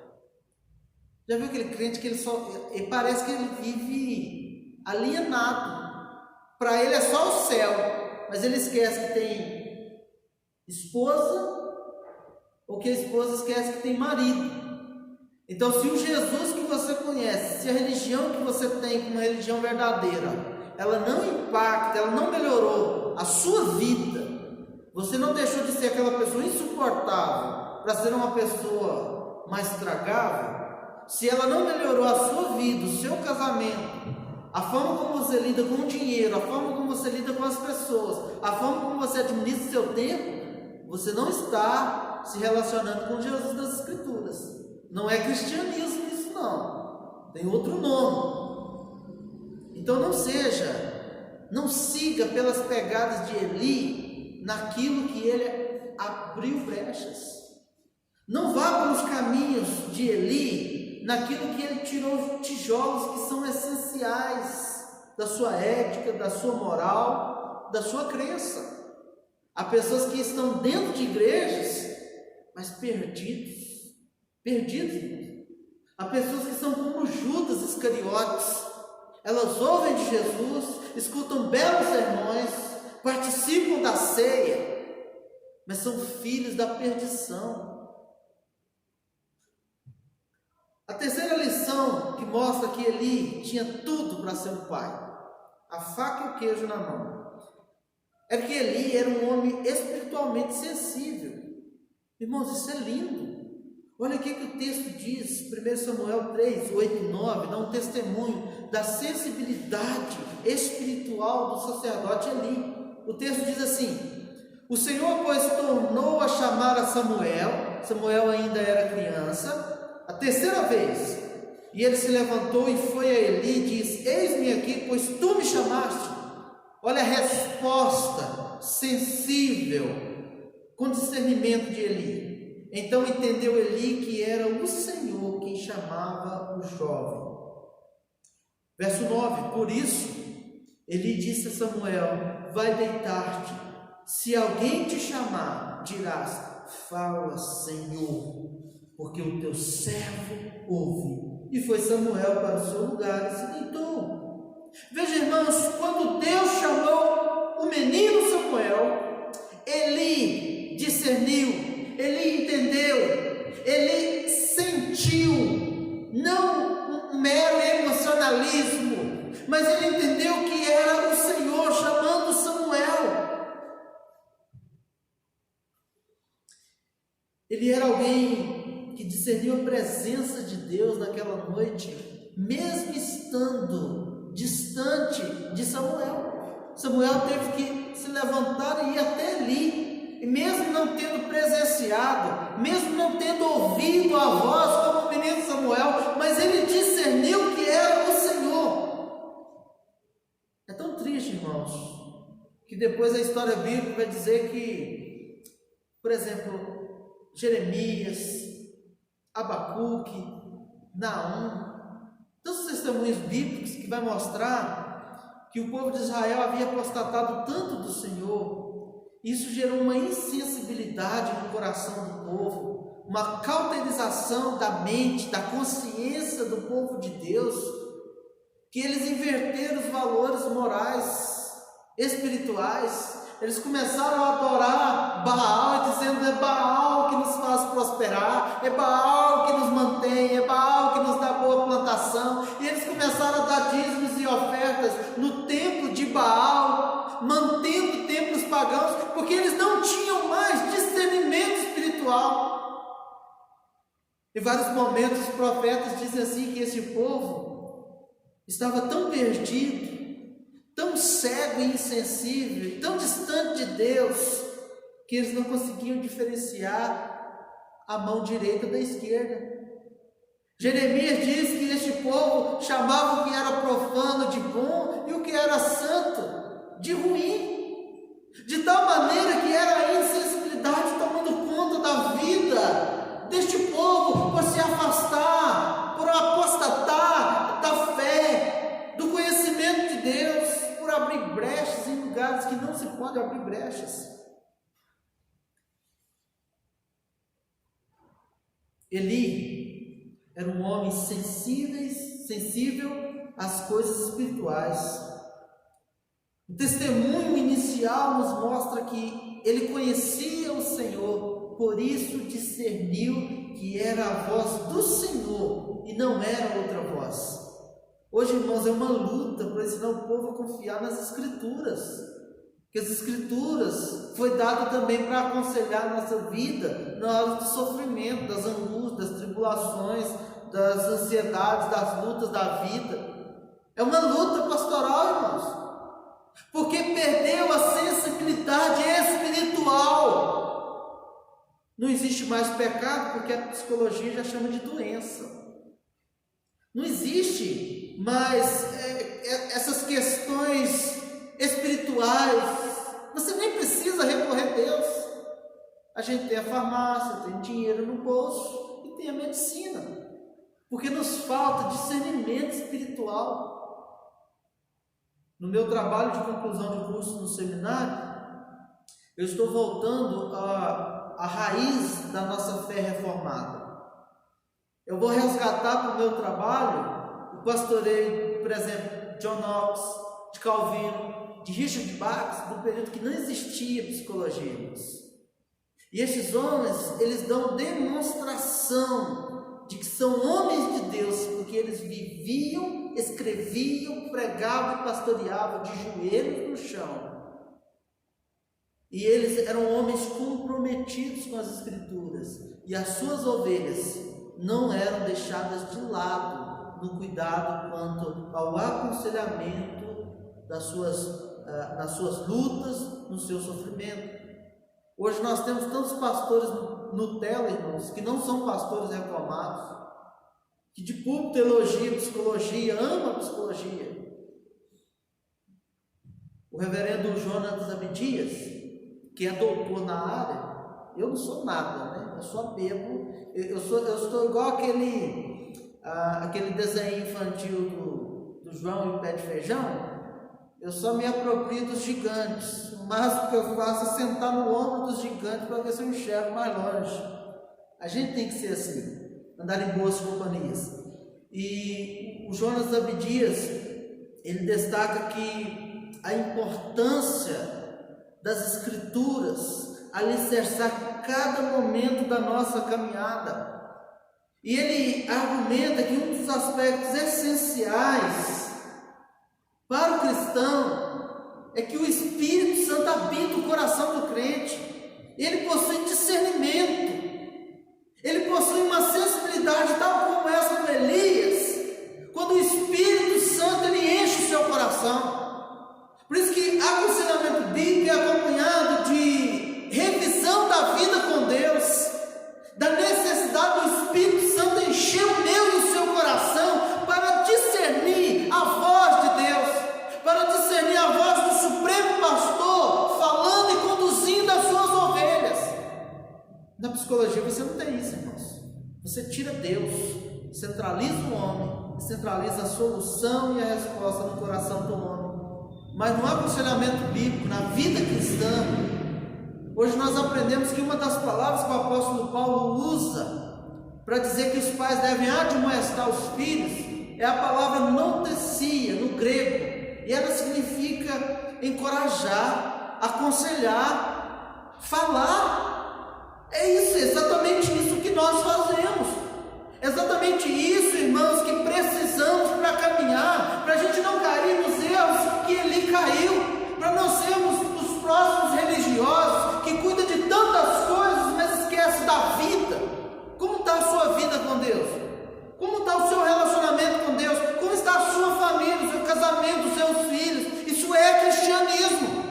Já viu aquele crente que ele parece que ele vive alienado? Para ele é só o céu, mas ele esquece que tem esposa, ou que a esposa esquece que tem marido. Então, se o Jesus que você conhece, se a religião que você tem como uma religião verdadeira, ela não impacta, ela não melhorou a sua vida, você não deixou de ser aquela pessoa insuportável para ser uma pessoa mais tragável, se ela não melhorou a sua vida, o seu casamento, a forma como você lida com o dinheiro, a forma como você lida com as pessoas, a forma como você administra o seu tempo, você não está se relacionando com Jesus das Escrituras. Não é cristianismo isso não, tem outro nome. Então não siga pelas pegadas de Eli naquilo que ele abriu brechas. Não vá pelos caminhos de Eli naquilo que ele tirou tijolos que são essenciais da sua ética, da sua moral, da sua crença. Há pessoas que estão dentro de igrejas, mas perdidos. Há pessoas que são como Judas Iscariotes. Elas ouvem de Jesus, escutam belos sermões, participam da ceia, mas são filhos da perdição. A terceira lição que mostra que Eli tinha tudo para ser um pai, a faca e o queijo na mão, é que Eli era um homem espiritualmente sensível. Irmãos, isso é lindo. Olha o que o texto diz, 1 Samuel 3, 8 e 9, dá um testemunho da sensibilidade espiritual do sacerdote Eli. O texto diz assim: o Senhor, pois, tornou a chamar a Samuel ainda era criança, a terceira vez, e ele se levantou e foi a Eli e disse: eis-me aqui, pois tu me chamaste. Olha a resposta sensível, com discernimento de Eli. Então entendeu Eli que era o Senhor quem chamava o jovem. Verso 9: por isso Eli disse a Samuel: vai deitar-te, se alguém te chamar, dirás: fala, Senhor, porque o teu servo ouve. E foi Samuel para o seu lugar e se deitou. Veja, irmãos, quando Deus chamou o menino Samuel, Eli discerniu, Ele entendeu, ele sentiu, não um mero emocionalismo, mas ele entendeu que era o Senhor chamando Samuel. Ele era alguém que discerniu a presença de Deus naquela noite, mesmo estando distante de Samuel. Samuel teve que se levantar e ir até ali. E mesmo não tendo presenciado, mesmo não tendo ouvido a voz como o menino Samuel, mas ele discerniu que era o Senhor. É tão triste, irmãos, que depois a história bíblica vai dizer que, por exemplo, Jeremias, Abacuque, Naum, todos os testemunhos bíblicos que vai mostrar que o povo de Israel havia apostatado tanto do Senhor. Isso gerou uma insensibilidade no coração do povo, uma cauterização da mente, da consciência do povo de Deus, que eles inverteram os valores morais, espirituais. Eles começaram a adorar Baal, dizendo: é Baal que nos faz prosperar, é Baal que nos mantém, é Baal que nos dá boa plantação. E eles começaram a dar dízimos e ofertas no templo de Baal, mantendo templos pagãos, porque eles não tinham mais discernimento espiritual. Em vários momentos os profetas dizem assim que esse povo estava tão perdido, tão cego e insensível, tão distante de Deus, que eles não conseguiam diferenciar a mão direita da esquerda. Jeremias diz que este povo chamava o que era profano de bom e o que era santo de ruim, de tal maneira que era a insensibilidade tomando conta da vida deste povo, por se afastar, por apostatar da fé, do conhecimento de Deus, por abrir brechas em lugares que não se pode abrir brechas. Eli era um homem sensível às coisas espirituais. O testemunho inicial nos mostra que ele conhecia o Senhor, por isso discerniu que era a voz do Senhor e não era outra voz. Hoje, irmãos, é uma luta para ensinar o povo a confiar nas Escrituras, que as Escrituras foi dado também para aconselhar a nossa vida na hora do sofrimento, das angústias, das tribulações, das ansiedades, das lutas da vida. É uma luta pastoral, irmãos, porque perdeu a sensibilidade espiritual. Não existe mais pecado, porque a psicologia já chama de doença. Não existe mais essas questões espirituais. Você nem precisa recorrer a Deus. A gente tem a farmácia, tem dinheiro no bolso e tem a medicina, porque nos falta discernimento espiritual. No meu trabalho de conclusão de curso no seminário, eu estou voltando à raiz da nossa fé reformada. Eu vou resgatar para o meu trabalho o pastoreio, por exemplo, de John Knox, de Calvino, de Richard Bach, do período que não existia psicologia. E esses homens, eles dão demonstração de que são homens de Deus, porque eles viviam, escreviam, pregavam e pastoreavam de joelhos no chão. E eles eram homens comprometidos com as Escrituras, e as suas ovelhas não eram deixadas de lado no cuidado quanto ao aconselhamento nas suas lutas, no seu sofrimento. Hoje nós temos tantos pastores Nutella, irmãos, que não são pastores reclamados, que de púlpito elogia psicologia, ama a psicologia. O reverendo Jonas Abdias, que é doutor na área, eu não sou nada, né? Eu só bebo, eu estou igual aquele desenho infantil do João e o Pé de Feijão. Eu só me aproprio dos gigantes. O máximo que eu faço é sentar no ombro dos gigantes para ver se eu enxergo mais longe. A gente tem que ser assim, andar em boas companhias. E o Jonas Abdias, ele destaca que a importância das Escrituras alicerçar cada momento da nossa caminhada. E ele argumenta que um dos aspectos essenciais para o cristão é que o Espírito Santo habita o coração do crente. Ele possui discernimento, ele possui uma sensibilidade tal como essa do Elias, quando o Espírito Santo ele enche o seu coração. Por isso que aconselhamento bíblico é acompanhado de revisão da vida com Deus, da necessidade do Espírito Santo encher o meu e o seu coração para discernir a voz de Deus, para discernir a voz do Supremo Pastor falando e conduzindo as suas ovelhas. Na psicologia você não tem isso, irmãos. Você tira Deus, centraliza o homem, centraliza a solução e a resposta no coração do homem. Mas no aconselhamento bíblico, na vida cristã, hoje nós aprendemos que uma das palavras que o apóstolo Paulo usa para dizer que os pais devem admoestar os filhos é a palavra notecia, no grego, e ela significa encorajar, aconselhar, falar. É isso, exatamente isso que nós fazemos. Exatamente isso, irmãos, que precisamos para caminhar, para a gente não cair nos erros que ele caiu, para não sermos os próximos religiosos que cuidam de tantas coisas, mas esquece da vida. Como está a sua vida com Deus? Como está o seu relacionamento com Deus? Como está a sua família, o seu casamento, os seus filhos? Isso é cristianismo.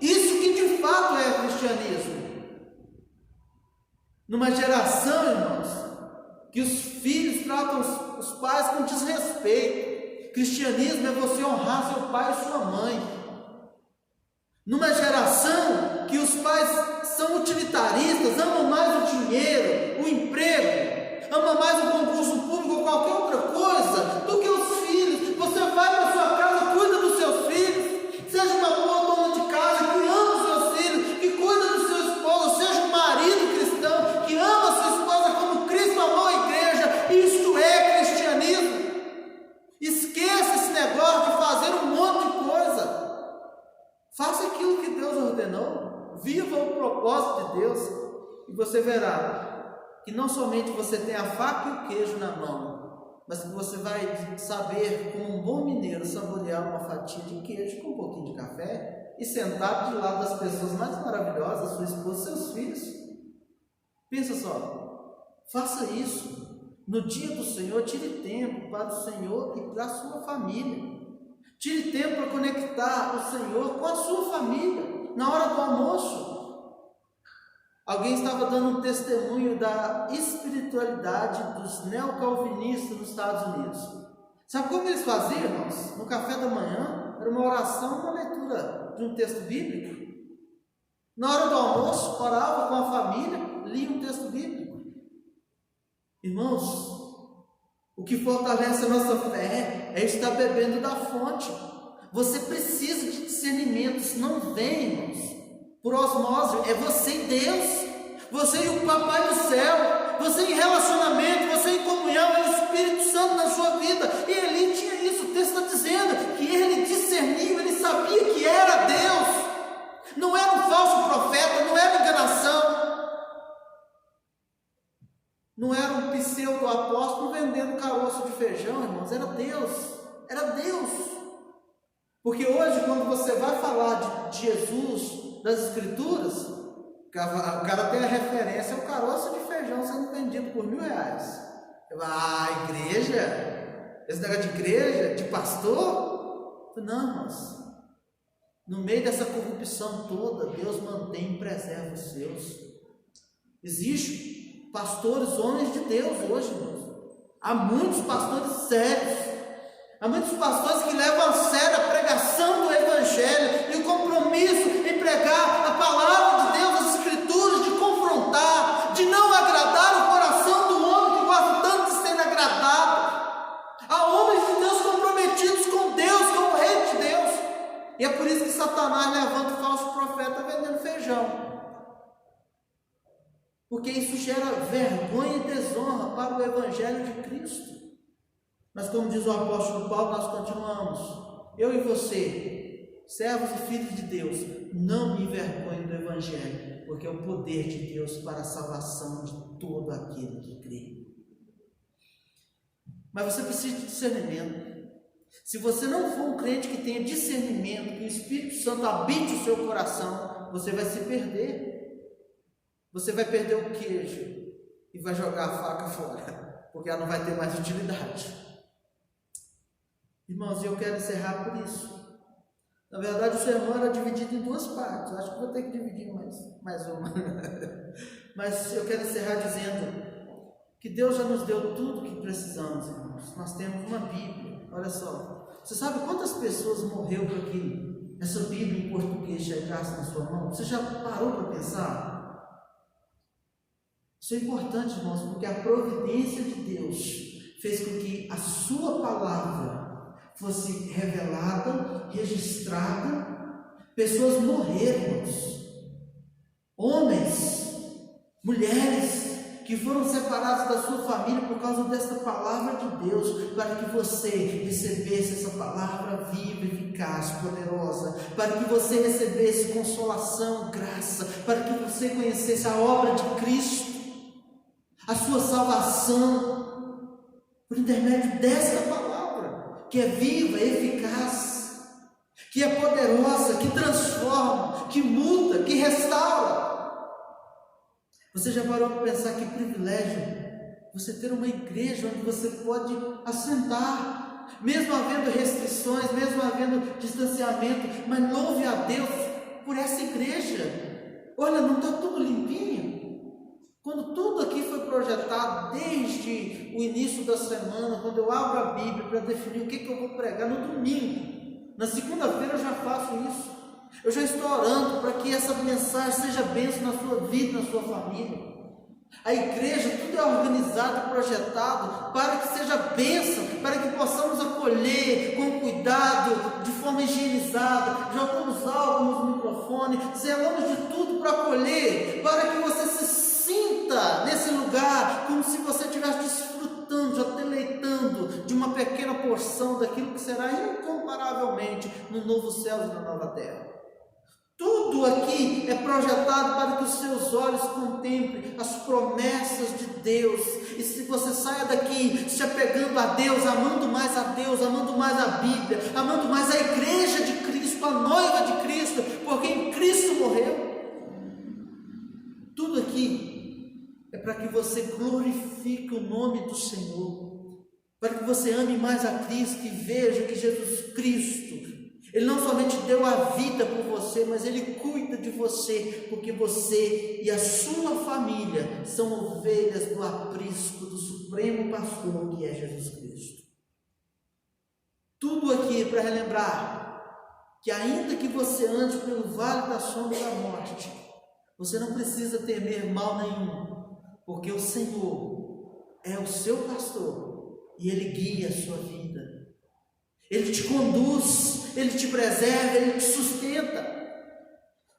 Isso que de fato é cristianismo. Numa geração, irmãos, que os filhos tratam os pais com desrespeito. Cristianismo é você honrar seu pai e sua mãe. Numa geração que os pais são utilitaristas, amam mais o dinheiro, o emprego, amam mais o concurso público ou qualquer outra coisa do que os filhos. Você vai para sua casa, cuida dos seus filhos, seja uma boa dona de casa que ama os seus filhos, que cuida do seu esposo, seja um marido cristão que ama a sua esposa como Cristo amou a igreja. Isto é cristianismo. Esqueça esse negócio de fazer um monte de coisa. Faça aquilo que Deus ordenou, viva o propósito de Deus, e você verá que não somente você tem a faca e o queijo na mão, mas que você vai saber, como um bom mineiro, saborear uma fatia de queijo com um pouquinho de café e sentar de lado das pessoas mais maravilhosas, sua esposa e seus filhos. Pensa só, faça isso. No dia do Senhor, tire tempo para o Senhor e para a sua família. Tire tempo para conectar o Senhor com a sua família, na hora do almoço. Alguém estava dando um testemunho da espiritualidade dos neocalvinistas nos Estados Unidos. Sabe como eles faziam, irmãos? No café da manhã, era uma oração, uma leitura de um texto bíblico. Na hora do almoço, orava com a família, lia um texto bíblico. Irmãos, o que fortalece a nossa fé é estar bebendo da fonte. Você precisa de discernimentos, não vem, irmãos, por osmose, é você e Deus, você e o Papai do céu, você em relacionamento, você em comunhão, é o Espírito Santo na sua vida. E Eli tinha isso, o texto está dizendo que ele discerniu, ele sabia que era Deus, não era um falso profeta, não era enganação. Não era um pseudo-apóstolo vendendo caroço de feijão, irmãos, era Deus, era Deus. Porque hoje, quando você vai falar de Jesus, das Escrituras, o cara tem a referência ao caroço de feijão sendo vendido por R$1.000. Igreja? Esse negócio de igreja, de pastor? Não, irmãos. No meio dessa corrupção toda, Deus mantém e preserva os seus. Existe pastores, homens de Deus hoje, irmãos. Há muitos pastores sérios, há muitos pastores que levam a sério a pregação do Evangelho e o compromisso em pregar a palavra de Deus, as Escrituras, de confrontar, de não agradar o coração do homem que gosta tanto de ser agradado. Há homens de Deus comprometidos com Deus, com o Rei de Deus, e é por isso que Satanás levanta o falso profeta vendendo feijão. Porque isso gera vergonha e desonra para o Evangelho de Cristo. Mas como diz o apóstolo Paulo, nós continuamos. Eu e você, servos e filhos de Deus, não me envergonhe do Evangelho, porque é o poder de Deus para a salvação de todo aquele que crê. Mas você precisa de discernimento. Se você não for um crente que tenha discernimento, que o Espírito Santo habite o seu coração, você vai se perder. Você vai perder o queijo e vai jogar a faca fora, porque ela não vai ter mais utilidade. Irmãos, eu quero encerrar por isso. Na verdade, o sermão era dividido em duas partes. Acho que vou ter que dividir mais uma. Mas eu quero encerrar dizendo que Deus já nos deu tudo o que precisamos, irmãos. Nós temos uma Bíblia. Olha só. Você sabe quantas pessoas morreram para que essa Bíblia em português chegasse na sua mão? Você já parou para pensar? Isso é importante, irmãos, porque a providência de Deus fez com que a sua palavra fosse revelada, registrada. Pessoas morreram, irmãos. Homens, mulheres que foram separados da sua família por causa desta palavra de Deus, para que você recebesse essa palavra viva, eficaz, poderosa, para que você recebesse consolação, graça, para que você conhecesse a obra de Cristo, a sua salvação, por intermédio desta palavra, que é viva, eficaz, que é poderosa, que transforma, que muda, que restaura. Você já parou para pensar que privilégio você ter uma igreja onde você pode assentar, mesmo havendo restrições, mesmo havendo distanciamento, mas louve a Deus por essa igreja. Olha, não está tudo limpinho? Quando tudo aqui foi projetado, desde o início da semana, quando eu abro a Bíblia para definir o que eu vou pregar no domingo, na segunda-feira eu já faço isso. Eu já estou orando para que essa mensagem seja bênção na sua vida, na sua família. A igreja, tudo é organizado e projetado para que seja bênção, para que possamos acolher com cuidado, de forma higienizada. Jogamos álcool nos microfones, zelamos de tudo para acolher, para que você se sinta nesse lugar como se você estivesse desfrutando, já deleitando de uma pequena porção daquilo que será incomparavelmente no novo céu e na nova terra. Tudo aqui é projetado para que os seus olhos contemplem as promessas de Deus. E se você saia daqui se apegando a Deus, amando mais a Deus, amando mais a Bíblia, amando mais a igreja de Cristo, a noiva de Cristo, porque em Cristo morreu. Tudo aqui é para que você glorifique o nome do Senhor, para que você ame mais a Cristo e veja que Jesus Cristo, Ele não somente deu a vida por você, mas Ele cuida de você, porque você e a sua família são ovelhas do aprisco do Supremo Pastor, que é Jesus Cristo. Tudo aqui para relembrar que ainda que você ande pelo vale da sombra da morte, você não precisa temer mal nenhum, porque o Senhor é o seu pastor e Ele guia a sua vida. Ele te conduz, Ele te preserva, Ele te sustenta.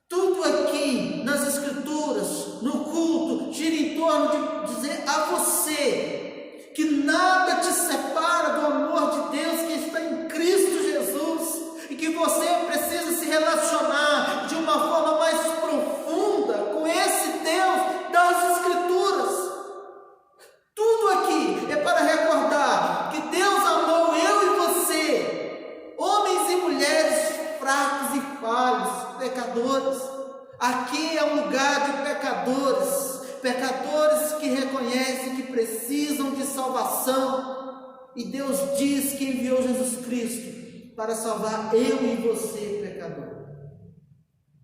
Tudo aqui nas Escrituras, no culto, gira em torno de dizer a você que nada te separa do amor de Deus que está em Cristo Jesus, e que você precisa se relacionar de uma forma mais profunda com esse Deus das Escrituras. Tudo aqui é para recordar que Deus amou eu e você, homens e mulheres fracos e falhos, pecadores. Aqui é um lugar de pecadores que reconhecem que precisam de salvação, e Deus diz que enviou Jesus Cristo para salvar eu e você, pecador.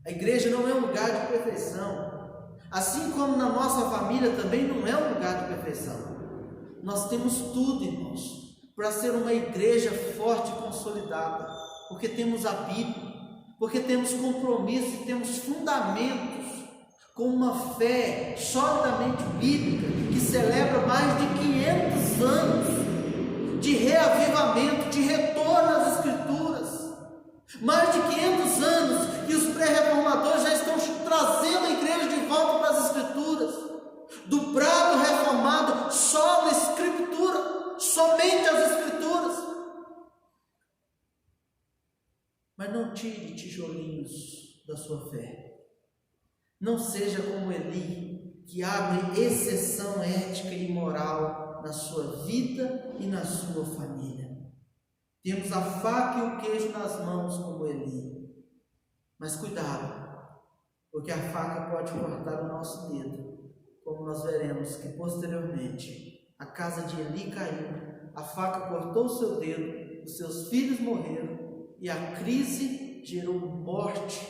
A igreja não é um lugar de perfeição, assim como na nossa família também não é um lugar de perfeição. Nós temos tudo, irmãos, para ser uma igreja forte e consolidada, porque temos a Bíblia, porque temos compromisso e temos fundamentos com uma fé solidamente bíblica que celebra mais de 500 anos de reavivamento, de retorno às Escrituras. Mais de 500 anos que os pré-reformadores já estão trazendo a igreja de volta para as Escrituras. Do brado reformado, só na Escritura, somente as Escrituras. Mas não tire tijolinhos da sua fé. Não seja como Eli, que abre exceção ética e moral na sua vida e na sua família. Temos a faca e o queijo nas mãos como Eli. Mas cuidado, porque a faca pode cortar o nosso dedo, como nós veremos que posteriormente a casa de Eli caiu, a faca cortou o seu dedo, os seus filhos morreram, e a crise gerou morte,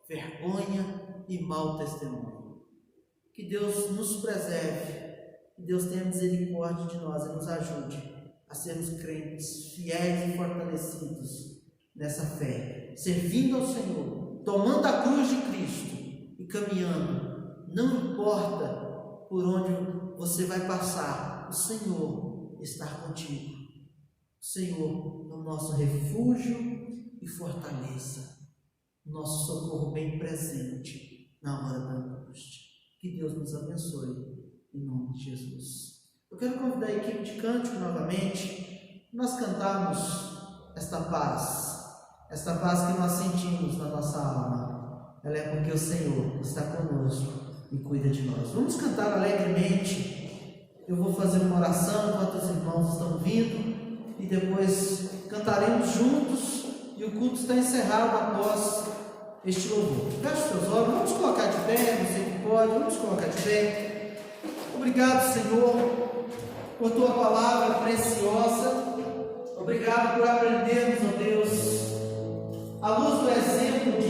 vergonha e mau testemunho. Que Deus nos preserve, que Deus tenha misericórdia de nós e nos ajude a sermos crentes fiéis e fortalecidos nessa fé, servindo ao Senhor, tomando a cruz de Cristo e caminhando. Não importa por onde você vai passar, o Senhor está contigo. O Senhor é o nosso refúgio e fortaleza, nosso socorro bem presente na hora da angústia. Que Deus nos abençoe, em nome de Jesus. Eu quero convidar a equipe de cântico novamente, nós cantarmos esta paz que nós sentimos na nossa alma. Ela é porque o Senhor está conosco e cuida de nós. Vamos cantar alegremente. Eu vou fazer uma oração enquanto os irmãos estão vindo, e depois cantaremos juntos, e o culto está encerrado após este louvor. Feche seus olhos, vamos colocar de pé, você que pode, vamos colocar de pé. Obrigado, Senhor, por Tua palavra preciosa. Obrigado por aprendermos, ó Deus, à luz do exemplo de